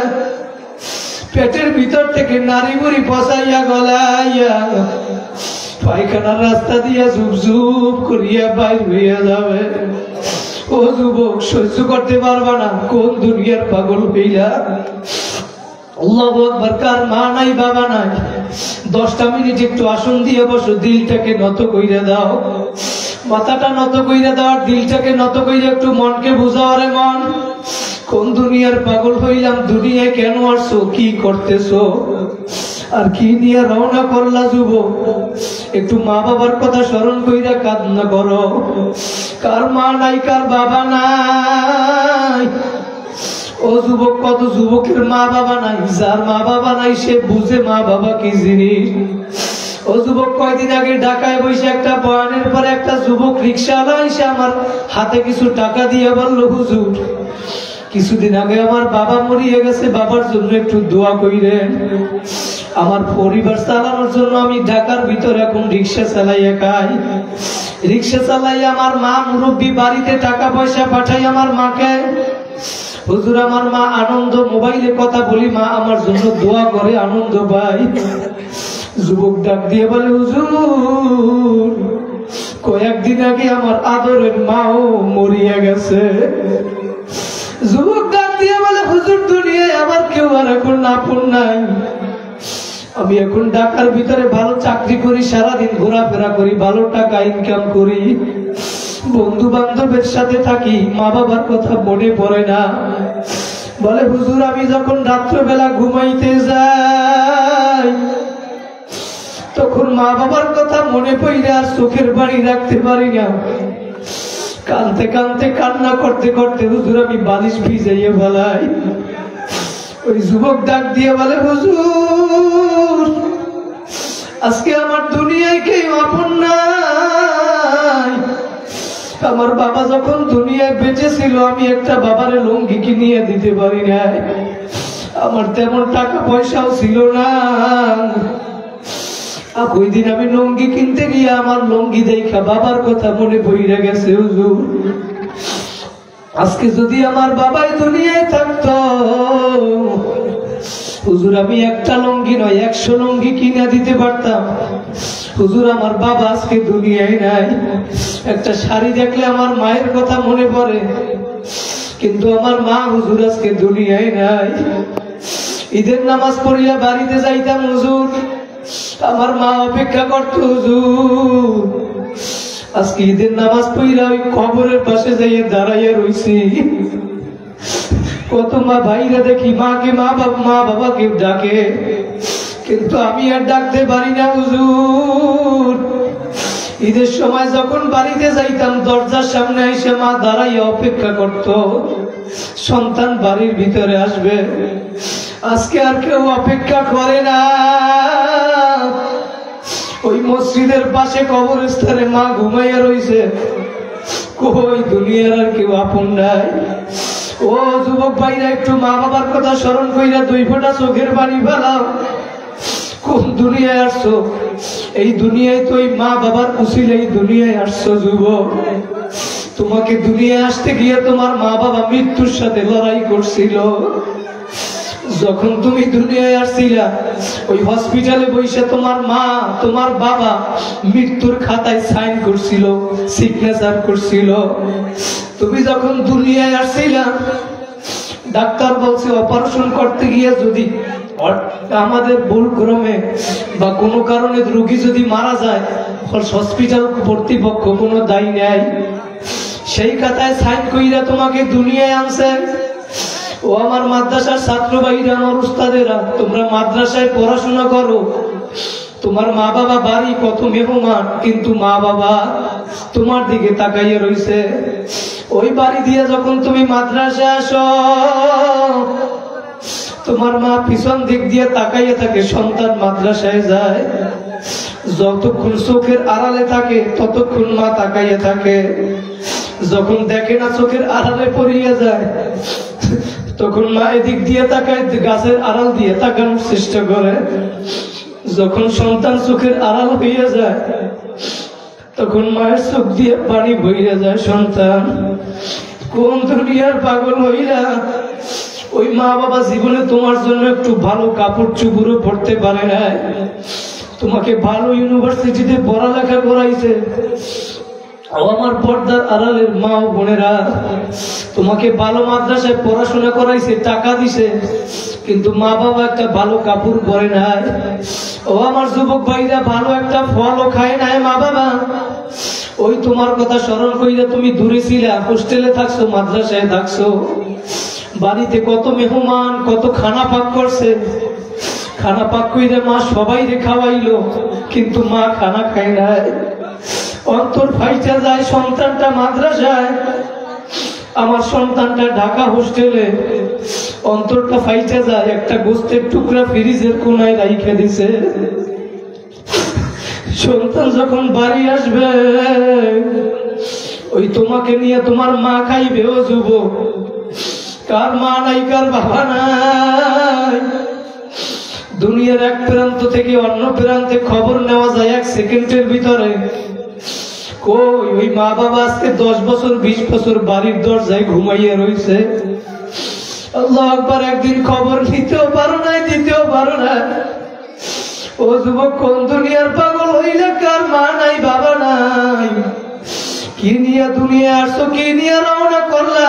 পেটের ভিতর থেকে নারী বুড়ি পচাইয়া গলাইয়া পায়খানার রাস্তা দিয়া ঝুপ ঝুপ করিয়া বাইর হইয়া যাবে। ও যুবক, সহ্য করতে পারবা না, কোন দুনিয়ার পাগল হইলা? আল্লাহু আকবার। কার মা নাই, বাবা নাই, 10টা মিনিট একটু আসন দিয়ে বসো, দিলটাকে নত কইরা দাও, মাথাটা নত কইরা দাও, আর দিলটাকে নত কইরা একটু মনকে বুঝাও, রে মন, কোন দুনিয়ার পাগল হইলাম? দুনিয়ায় কেন আসছো? কি করতেছো? আর কি নিয়ে রওনা করলা? যুবক, একটু মা বাবার কথা স্মরণ কইরা কান্না করো। কার মা নাই, কার বাবা নাই? ও যুবক, কত যুবকের মা বাবা নাই। যার মা বাবা নাই সে বুঝে মা বাবা কি জিনিস। ও যুবক, কয়দিন আগে ঢাকায় বসে একটা বয়ানের পরে একটা যুবক রিক্সাওয়ালা এসে আমার হাতে কিছু টাকা দিয়ে বলল, হুজুর, কিছুদিন আগে আমার বাবা মরিয়ে গেছে, বাবার জন্য একটু দোয়া কইরেন। আমার পরিবার চালানোর জন্য আমি ঢাকার ভিতরে এখন রিক্সা চালাইয়া খাই। রিক্সা চালাই আমার মা মুরব্বী, বাড়িতে টাকা পয়সা পাঠাই আমার মাকে। হুজুর, আমার মা আনন্দ, মোবাইলে কথা বলি, মা আমার জন্য দোয়া করে, আনন্দ পাই। যুবক ডাক দিয়ে বলে, হুজুর, কয়েকদিন আগে আমার আদরের মাও মরিয়া গেছে। যুবক ডাক দিয়ে বলে, হুজুর, দুনিয়ায় আমার কেউ আর এখন আপন নাই। আমি এখন ঢাকার ভিতরে ভালো চাকরি করি, সারাদিন ঘোরাফেরা করি, ভালো টাকা ইনকাম করি, বন্ধু বান্ধবের সাথে থাকি, মা বাবার কথা মনে পড়ে না। বলে, হুজুর, আমি যখন রাত্রবেলা ঘুমাইতে যাই তখন মা বাবার কথা মনে পড়ে আর চোখের বাড়ি রাখতে পারি না। কানতে কানতে, কান্না করতে করতে হুজুর আমি বালিশ ভিজাইয়ে ফেলাই। ওই যুবক ডাক দিয়ে বলে, হুজুর, আজকে আমার দুনিয়ায় কেউ আপন নাই। আমার বাবা যখন দুনিয়ায় বেঁচে ছিল আমি একটা বাবারে লুঙ্গি কিনিয়ে দিতে পারি নাই, আমার তেমন টাকা পয়সাও ছিল না। ওই দিন আমি লুঙ্গি কিনতে গিয়ে আমার লুঙ্গি দেখা বাবার কথা মনে পড়ে গেছে। হুজুর, আজকে যদি আমার বাবাই দুনিয়ায় থাকতো, হুজুর আমি একটা লুঙ্গি নয় 100 লুঙ্গি কিনে দিতে পারতাম। হুজুর আমার বাবা আজকে দুনিয়ায় নাই, একটা শাড়ি দেখলে আমার মায়ের কথা মনে পড়ে, কিন্তু আমার মা হুজুর আজকে দুনিয়ায় নাই। ঈদের নামাজ পড়িয়া বাড়িতে যাইতাম হুজুর, আমার মা অপেক্ষা করতো হুজুর। আজকে ঈদের নামাজ পড়িয়া ওই কবরের পাশে যাইয়া দাঁড়াইয়া রইছি। কত মা ভাইরা দেখি মাকে মা বাবাকে ডাকে, কিন্তু আমি আর ডাকতে পারি না হুজুর। ঈদের সময় যখন বাড়িতে যাইতাম দরজার সামনে এসে মা দাঁড়াইয়া অপেক্ষা করত সন্তান বাড়ির ভিতরে আসবে। আজকে আর কেউ অপেক্ষা করে না। ওই মসজিদের পাশে কবরস্থানে মা ঘুমাইয়া রইছে, কই দুনিয়ার আর কেউ আপন নাই। ও যুবক ভাইরা একটু মা বাবার কথা স্মরণ কইরা 2 ফোঁটা চোখের পানি ফেলাও। কোন দুনিয়ায় আসছো? এই দুনিয়ায় তো ওই মা বাবার উসিলে এই দুনিয়ায় আসছো যুবক। তোমাকে দুনিয়ায় আসতে গিয়ে তোমার মা বাবা মৃত্যুর সাথে লড়াই করছিল। যখন তুমি দুনিয়ায় আসছিলা ওই হসপিটালে বসে তোমার মা তোমার বাবা মৃত্যুর খাতায় সাইন করছিল, সিগনেচার করছিল। তুমি যখন দুনিয়ায় আসছিলা ডাক্তার বলছে অপারেশন করতে গিয়ে যদি আমাদের ভুল ক্রমে বা কোনো কারণে রোগী যদি মারা যায়, হসপিটাল কর্তৃপক্ষ কোনো দায়ী নেয়। সেই খাতায় সাইন কইরা তোমাকে দুনিয়ায় আনছে। ও আমার মাদ্রাসার ছাত্র ভাইরা, আমার উস্তাদেরা, তোমরা মাদ্রাসায় পড়াশোনা করো, তোমার মা বাবা বাড়ি কত মেহমান, কিন্তু মা বাবা তোমার দিকে তাকাইয়া রইছে। ওই বাড়ি দিয়ে যখন তুমি মাদ্রাসায় আসো তোমার মা পিছন দিক দিয়ে তাকাইয়া থাকে, সন্তান মাদ্রাসায় যায়। যতক্ষণ চোখের আড়ালে থাকে ততক্ষণ মা তাকাইয়া থাকে। যখন দেখে না চোখের আড়ালে পড়িয়া যায় তখন মা এদিক দিয়ে তাকায়, গাছের আড়াল দিয়ে তাকানোর চেষ্টা করে। যখন সন্তান চোখের আড়াল হইয়া যায় তখন মায়ের চোখ দিয়ে পানি বইয়া যায়। সন্তান কোন দুনিয়ার পাগল হইলা ওই মা বাবা জীবনে তোমার জন্য একটু ভালো কাপড় চুপড়ও পড়তে পারে না, তোমাকে ভালো ইউনিভার্সিটিতে পড়ালেখা করাইছে। আমার পর্দার আড়ালের মা ও বোনেরা, তোমাকে ভালো মাদ্রাসায় পড়াশোনা করাইছে, টাকা দিছে, কিন্তু মা বাবা একটা ভালো কাপড় পরে নাই। ও আমার যুবক ভাইরা, ভালো একটা ফলও খায় নাই মা বাবা। ওই তোমার কথা স্মরণ কইরা তুমি দূরে ছিলা, হোস্টেলে থাকছো, মাদ্রাসায় থাকছো, বাড়িতে কত মেহমান, কত খানা পাক করছে। খানা পাক কইরা মা সবাই রে খাওয়াইলো, কিন্তু মা খানা খায় নাই। অন্তর ফাইটা যায় সন্তানটা মাদ্রাসায়, আমার সন্তানটা ঢাকা হোস্টেলে। অন্তরটা ফাইটা যায়, একটা গোস্তের টুকরা ফ্রিজের কোনায় রাইখে দিছে। সন্তান যখন বাড়ি আসবে ওই তোমাকে নিয়ে তোমার মা খাইবে। ও যুবক, কার মা নাই, কার বাবা নাই। দুনিয়ার এক প্রান্ত থেকে অন্য প্রান্তে খবর নেওয়া যায় 1 সেকেন্ডের ভিতরে। কই ওই মা বাবা আজকে 10 বছর 20 বছর বাড়ির দরজায় ঘুমাইয়া রইছে। আল্লাহু আকবার, একদিন খবর নিতেও পারো নাই, দিতেও পারো না। ও যুবক, কোন দুনিয়ার পাগল হইলে কার মা নাই, বাবা নাই? কি নিয়ে দুনিয়া আসছো, কি নিয়ে রওনা করলা?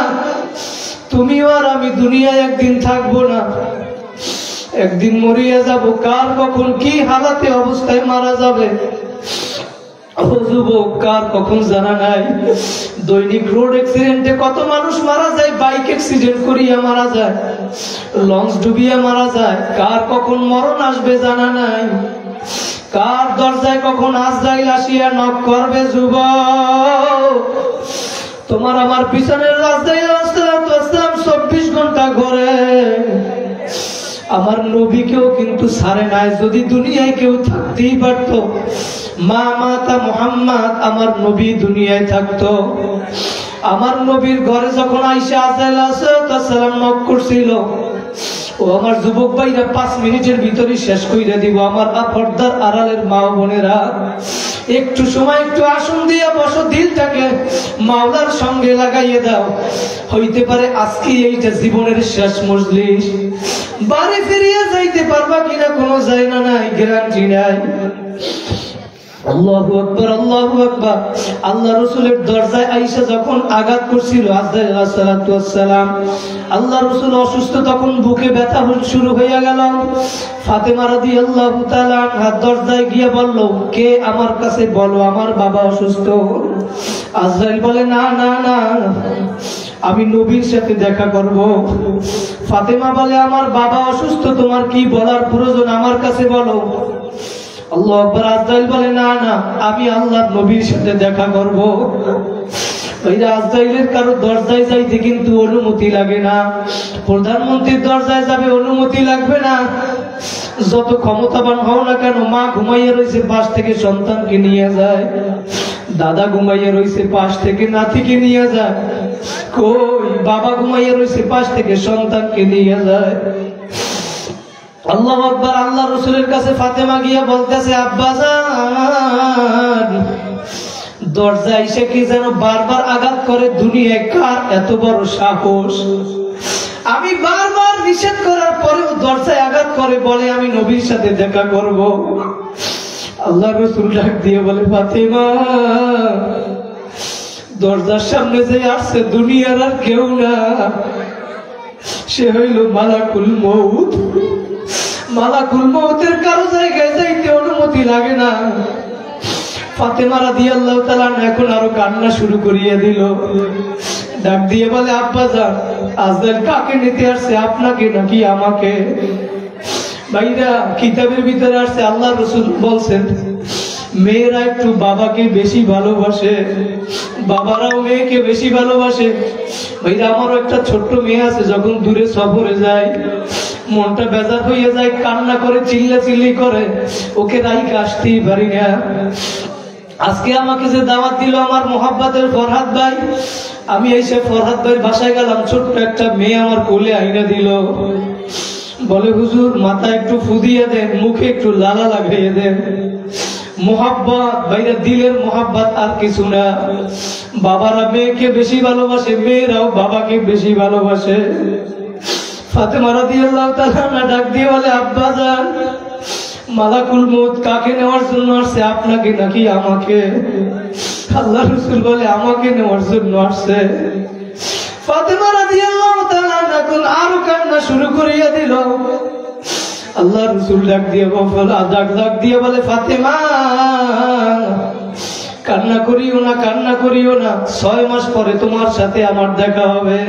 তুমিও আর আমি দুনিয়ায় একদিন থাকবো না, একদিন মরিয়া যাব। কার কখন কি হালাতে অবস্থায় মারা যাবে ও যুবক, কার কখন জানা নাই। দৈনিক রোড অ্যাক্সিডেন্টে কত মানুষ মারা যায়, বাইক অ্যাক্সিডেন্ট করিয়া মারা যায়, লঞ্চ ডুবিয়া মারা যায়। কার কখন মরণ আসবে জানা নাই, কার দরজায় কখন আজরাইল আসিয়া নক করবে। যুবক, তোমার আমার পিছনের রাস্তায় 24 ঘন্টা ঘরে। আমার নবীকেও কিন্তু ছাড়ে নাই। যদি দুনিয়ায় কেউ থাকতেই পারত, মা মাতা মুহাম্মদ আমার নবী দুনিয়ায় থাকতো। আমার নবীর ঘরে যখন আয়েশা আলাইহিসসালাম নক করছিল, ও আমার যুবক ভাইরা 5 মিনিটের ভিতরে শেষ কইরা দিব। আমার পর্দার আড়ালের মা বোনেরা, একটু সময় একটু আসন দিয়া বসো, দিলটাকে মাওলার সঙ্গে লাগাইয়ে দাও। হইতে পারে আজকে এইটা জীবনের শেষ মজলিস, বাড়ি ফিরিয়ে যাইতে পারবা কিনা কোনো জায়গা নাই, গ্যারান্টি নাই। আল্লাহু আকবার, আল্লাহু আকবার। আল্লাহ রাসূলের দরজায় আয়েশা যখন আঘাত করছিল আজরাইল আলাইহিস সালাতু ওয়াস সালাম, আল্লাহ রাসূল অসুস্থ, তখন বুকে ব্যথা শুরু হয়ে গেল। ফাতেমা রাদিয়াল্লাহু তাআলা আনহা দরজায় গিয়ে বলল, কে আমার কাছে বলো আমার বাবা অসুস্থ। আজরাইল বলে, না না না, আমি নবীর সাথে দেখা করব। ফাতেমা বলে, আমার বাবা অসুস্থ, তোমার কি বলার প্রয়োজন, আমার কাছে বলো। আল্লাহু আকবার। আজরাইল বলে, না না, আমি আল্লাহর নবীর সাথে দেখা করব। ভাইরা, আজরাইলের কারো দরজায় যাইতে কিন্তু অনুমতি লাগে না। প্রধানমন্ত্রীর দরজায় যাবে, অনুমতি লাগবে না। যত ক্ষমতাবান হও না কেন, মা ঘুমাইয়া রয়েছে, পাশ থেকে সন্তানকে নিয়ে যায়। দাদা ঘুমাইয়া রয়েছে, পাশ থেকে নাতিকে নিয়ে যায়। কই, বাবা ঘুমাইয়া রয়েছে, পাশ থেকে সন্তানকে নিয়ে যায়। আল্লাহু আকবার। আল্লাহ রাসূলের কাছে ফাতেমা গিয়া বলতেছে, আব্বাজান, দরজা এসে কি যেন বারবার আঘাত করে, দুনিয়ায় কার এত বড় সাহস? আমি বারবার নিষেধ করার পরেও দরজায় আঘাত করে, বলে আমি নবীর সাথে দেখা করব। আল্লাহ রাসূল ডাক দিয়ে বলে, ফাতেমা, দরজার সামনে যে আসছে দুনিয়ার আর কেউ না, সে হইল মালাকুল মউত। মালাকুল মউতের কারো জায়গায় যাইতে অনুমতি লাগে না। ফাতেমা রাদিয়াল্লাহু তাআলা এখন আরো কান্না শুরু করিয়ে দিল। ডাক দিয়ে বলে, আব্বাজান, আজরাইল কাকে নিতে আসছে, আপনাকে নাকি আমাকে? ভাইরা, কিতাবের ভিতরে আসছে, আল্লাহ রাসূল বলছেন, মেয়েরা একটু বাবাকে বেশি ভালোবাসে, বাবারাও মেয়েকে বেশি ভালোবাসে। ভাইরা, আমারও একটা ছোট্ট মেয়ে আছে, যখন দূরে সফরে যায় মনটা বেজার হয়ে যায়, কান্না করে, চিল্লাচিল্লি করে, ওকে রাইখে আসতেই পারি না। আজকে আমাকে যে দাওয়াত দিল আমার মোহাব্বতের ফরহাদ ভাই, আমি এসে ফরহাদ ভাইয়ের বাসায় গেলাম, ছোট্ট একটা মেয়ে আমার কোলে আইনা দিল। বলে, হুজুর, মাথায় একটু ফু দিয়ে দেন, মুখে একটু লালা লাগিয়ে দেন। মোহাব্বত ভাইরা, দিলের মোহাব্বত আর কিছু না। বাবারা মেয়েকে বেশি ভালোবাসে, মেয়েরাও বাবাকে বেশি ভালোবাসে। ফাতেমা রাদিয়াল্লাহু তাআলা ডাক দিয়ে বলে, আব্বাজান, মালাকুল মউত কাকে নেওয়ার জন্য আসছে, আপনাকে নাকি আমাকে? আল্লাহ রাসূল বলে, আমাকে নেওয়ার জন্য আসছে। ফাতেমা রাদিয়াল্লাহু তাআলা এখন আরো কান্না শুরু করিয়া দিল। আল্লাহ রাসূল ডাক দিয়ে বলে, ফাতেমা, কান্না করিও না, কান্না করিও না, 6 মাস পরে তোমার সাথে আমার দেখা হবে।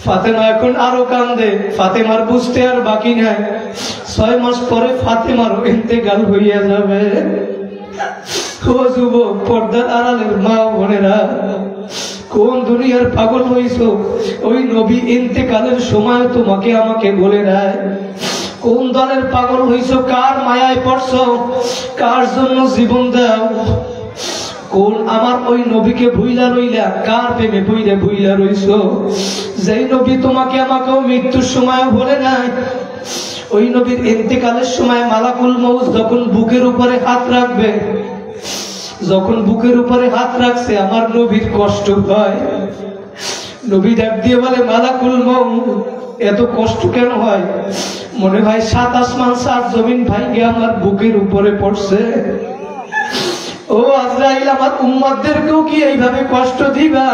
ফাতেমা এখন আরো কান্দে। ফাতেমার বুঝতে আর বাকি নাই, 6 মাস পরে ফাতেমারও ইন্তেকাল হইয়া যাবে। ও যুবক, পর্দার আড়ালের মা বোনেরা, কোন দুনিয়ার পাগল হইছো? ওই নবী ইন্তেকালের সময় তোমাকে আমাকে বলে নাই। কোন দলের পাগল হইছো? কার মায়ায় পড়ছো? কার জন্য জীবন দাও? কোন আমার ওই নবীকে ভুইলা রইলা, কার প্রেমে ভুইলা রইছো? যেই নবী তোমাকে আমাকেও মৃত্যুর সময় বলে নাই। ওই নবীর ইন্তেকালের সময় মালাকুল মউত যখন বুকের উপরে হাত রাখবে, যখন বুকের উপরে হাত রাখছে, আমার নবীর কষ্ট হয়। নবী ডাক দিয়ে বলে, মালাকুল মউত, এত কষ্ট কেন হয়? মনে হয় 7 আসমান 7 জমিন ভাইগে আমার বুকের উপরে পড়ছে। ও আজরাইল, আমার উম্মতদেরকেও কি এইভাবে কষ্ট দিবা?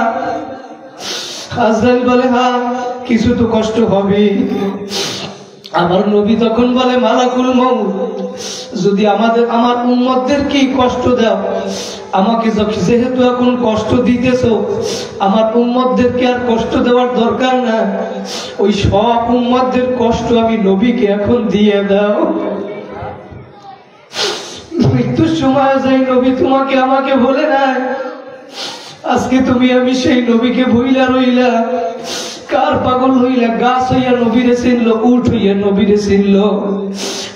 আজরাইল বলে, হ্যাঁ, কিছু তো কষ্ট হবে। আমার নবী তখন বলে, মালাকুল মউত, যদি আমার উম্মতদের কি কষ্ট দাও, আমাকে যেহেতু এখন কষ্ট দিতেছো, আমার উম্মতদেরকে আর কষ্ট দেওয়ার দরকার না। ওই সব উম্মতদের কষ্ট আমি নবীকে এখন দিয়ে দাও। মৃত্যুর সময় যেই নবী তোমাকে আমাকে বলে নাই, আজকে তুমি আমি সেই নবীকে ভুইলা রইলা। কার পাগল হইলা? গাছ হইয়া নবীরে চিনলো, উঠ হইয়া নবীরে চিনলো,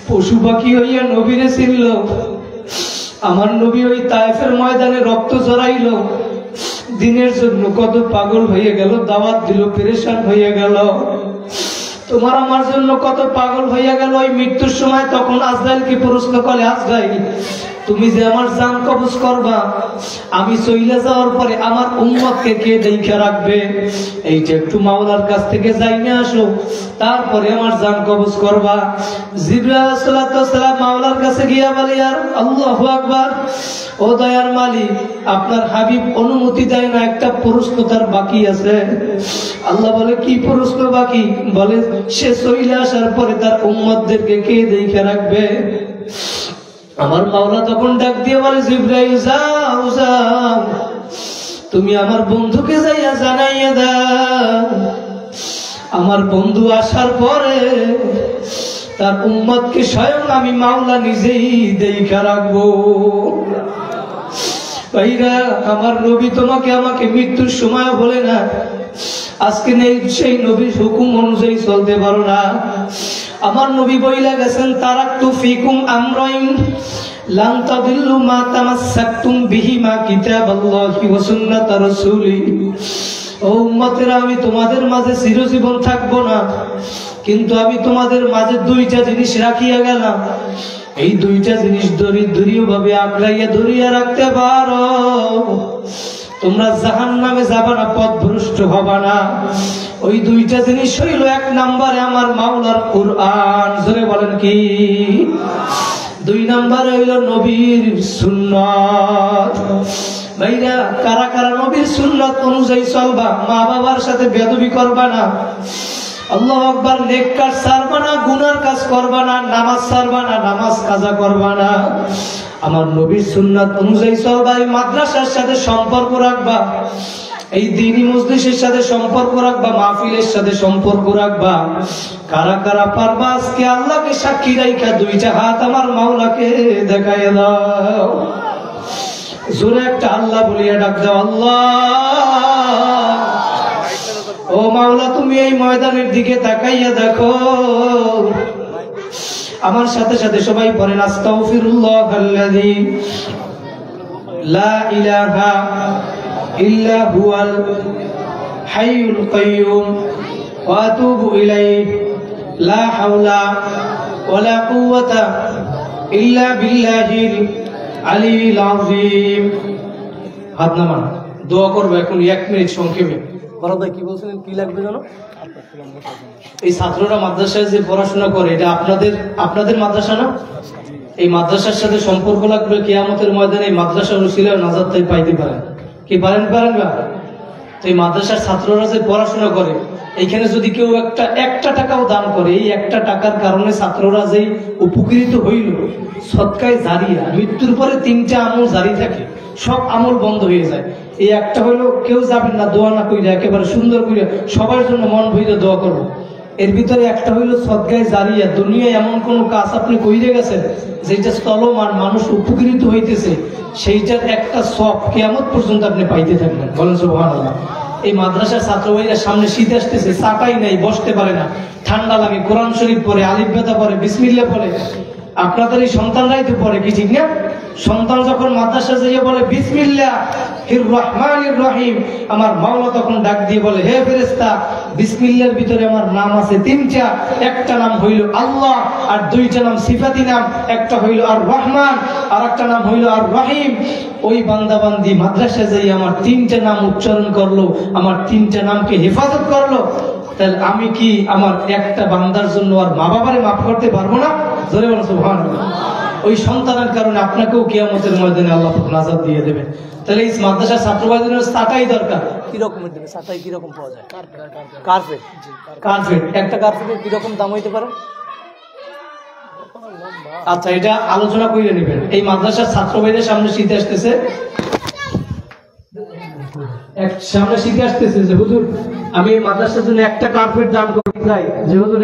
পশু পাখি হইয়া নবীরে চিনলো। আমার নবী ওই তায়েফের ময়দানে রক্ত ঝরাইলো, দিনের জন্য কত পাগল হয়ে গেল, দাওয়াত দিল, পেরেশান হয়ে গেল। তোমার আমার জন্য কত পাগল হইয়া গেল। ওই মৃত্যুর সময় তখন আজরাইলকে প্রশ্ন করে, আজরাইল, তুমি যে আমার জান কবজ করবা, আমি চইলা যাওয়ার পরে আমার উম্মতকে কে দেখে রাখবে? এইটা একটু মাওলার কাছ থেকে যাইনে আসো, তারপরে আমার জান কবজ করবা। জিবরাইল আলাইহিস সালাম মাওলার কাছে গিয়া বলে, আর আল্লাহু আকবার, ও দয়ার মালিক, আপনার হাবিব অনুমতি দেয় না, একটা প্রশ্ন তার বাকি আছে। আল্লাহ বলে, কি প্রশ্ন বাকি? বলে, সে চইলা আসার পরে তার উম্মতদেরকে কে দেখে রাখবে? আমার মাওলা তখন ডাক দিয়ে বলে, জিবরাইল যাও যাও, তুমি আমার বন্ধুকে যাইয়া জানাইয়া দাও, আমার বন্ধু আসার পরে তার উম্মতকে স্বয়ং আমি মাওলা নিজেই দেখা রাখবো। ভাইরা, আমার নবী তোমাকে আমাকে মৃত্যুর সময় বলে না আজকে নেই সেই নবীর হুকুম অনুযায়ী চলতে পারো না। আমার নবী বইলা গেছেন, তারাকতু ফিকুম আমরাইন লান তাদিল্লু মা তামাসসাকতুম বিহিমা কিতাবাল্লাহি ওয়া সুন্নাত রাসূলি। ও উম্মতেরা, আমি তোমাদের মাঝে চিরজীবন থাকবো না, কিন্তু আমি তোমাদের মাঝে দুইটা জিনিস রাখিয়া গেলাম। এই দুইটা জিনিস দড়িও ভাবে আঁকড়াইয়া ধরিয়া রাখতে পারো, তোমরা জাহান্নামে যাবা না, পথভ্রষ্ট হবা না। ওই দুইটা জিনিস হইল, এক নম্বরে আমার মাওলার কুরআন, জোরে বলেন কি? দুই নম্বরে হইল নবীর সুন্নাত। ভাইরা, কারা কারা নবীর সুন্নাত অনুযায়ী চলবা? মা বাবার সাথে বেয়াদবি করবা না, আল্লাহু আকবার, নেক কাজ ছাড়বা না, গুনার কাজ করবা না, নামাজ ছাড়বা না, নামাজ কাজা করবা না। আমার নবীর সুন্নাত অনুযায়ী চলবা। এই মাদ্রাসার সাথে সম্পর্ক রাখবা, এই দ্বীনি মজলিসের সাথে সম্পর্ক রাখবা, মাহফিলের সাথে সম্পর্ক রাখবা। কারা কারা পারবা আজকে আল্লাহকে সাক্ষী রাইখা দুইটা হাত আমার মাওলাকে দেখাইয়া দাও। জোরে একটা আল্লাহ বলিয়া ডাক দাও, আল্লাহ। ও মাওলা, তুমি এই ময়দানের দিকে তাকাইয়া দেখো। আমার সাথে সাথে সবাই পড়েন, আস্তাগফিরুল্লাহাল্লাযী লা ইলাহা ইল্লা হুয়াল হাইয়ুল কাইয়্যুম ওয়া আতুবু ইলাইহি লা হাওলা ওয়ালা কুওয়াতা ইল্লা বিল্লাহিল আলিয়্যিল আযীম। হাত নামান, দোয়া করব এখন 1 মিনিট সংক্ষেপে। বড় ভাই কি বলছিলেন, কি লাগবে জানো? এই ছাত্ররা মাদ্রাসায় যে পড়াশোনা করে, এটা আপনাদের মাদ্রাসা না? এই মাদ্রাসার সাথে সম্পর্ক লাগবে, কিয়ামতের ময়দানে এই মাদ্রাসার উসিলায় নাজাত পাইতে পারেন। কি পারেন না? এই মাদ্রাসার ছাত্ররা যে পড়াশোনা করে, এইখানে যদি কেউ একটা টাকাও দান করে, এই একটা টাকার কারণে ছাত্ররা যেই উপকৃত হইল, সদকায়ে জারিয়া। মৃত্যুর পরে 3টা আমল জারি থাকে, সব আমল বন্ধ হয়ে যায়। এই একটা হইলো, কেউ যাবেন না দোয়া না কইরা, একেবারে সুন্দর করে সবার জন্য মন ভইরা দোয়া করবো। এর ভিতরে একটা হইলো সদকায়ে জারিয়া। দুনিয়ায় এমন কোন কাজ আপনি কইরে গেছেন যেটা চলমান, মানুষ উপকৃত হইতেছে, সেইটার একটা সব কিয়ামত পর্যন্ত আপনি পাইতে থাকবেন। বলেন সুবহানাল্লাহ। এই মাদ্রাসার ছাত্র ভাইরা সামনে শীত আসতেছে, চাকাই নাই, বসতে পারে না, ঠান্ডা লাগে, কোরআন শরীফ পড়ে, আলিফ বেতা পড়ে, বিসমিল্লাহ পড়ে। আপনাদের এই সন্তানরাই তো পড়ে, কি ঠিক না? সন্তান যখন মাদ্রাসা যাইয়া বলে বিসমিল্লাহির রহমানির রহিম, আমার মাওলা তখন ডাক দিয়ে বলে, হে ফেরেশতা, বিসমিল্লাহর ভিতরে আমার নাম আছে 3টা। একটা নাম হইল আল্লাহ, আর 2টা নাম সিফাতি নাম। একটা হইল আর রহমান, আর একটা নাম হইল আর রহিম। ওই বান্দাবান্দি মাদ্রাসা যাইয়া আমার 3টা নাম উচ্চারণ করলো, আমার 3টা নামকে হেফাজত করলো, তাহলে আমি কি আমার একটা বান্দার জন্য আর মা বাবারে মাফ করতে পারবো না? জোরে বলেন সুবহানাল্লাহ। ওই সন্তানের কারণে আপনাকেও কিয়ামতের ময়দানে আল্লাহ পাক নাজাত দিয়ে দেবেন। তাহলে এই মাদ্রাসার ছাত্র ভাইদের ছাটাই দরকার। কি রকমের দেবে ছাটাই? কি রকম পাওয়া যায়? কার্পেট। কার্পেট, একটা কার্পেটের কি রকম দাম হইতে পারে? আচ্ছা, এটা আলোচনা করে নেবেন। এই মাদ্রাসার ছাত্র ভাইদের সামনে শীত আসতেছে, যে হুজুর আমি এই মাদ্রাসার জন্য একটা কার্পেট দান করতে চাই, যে হুজুর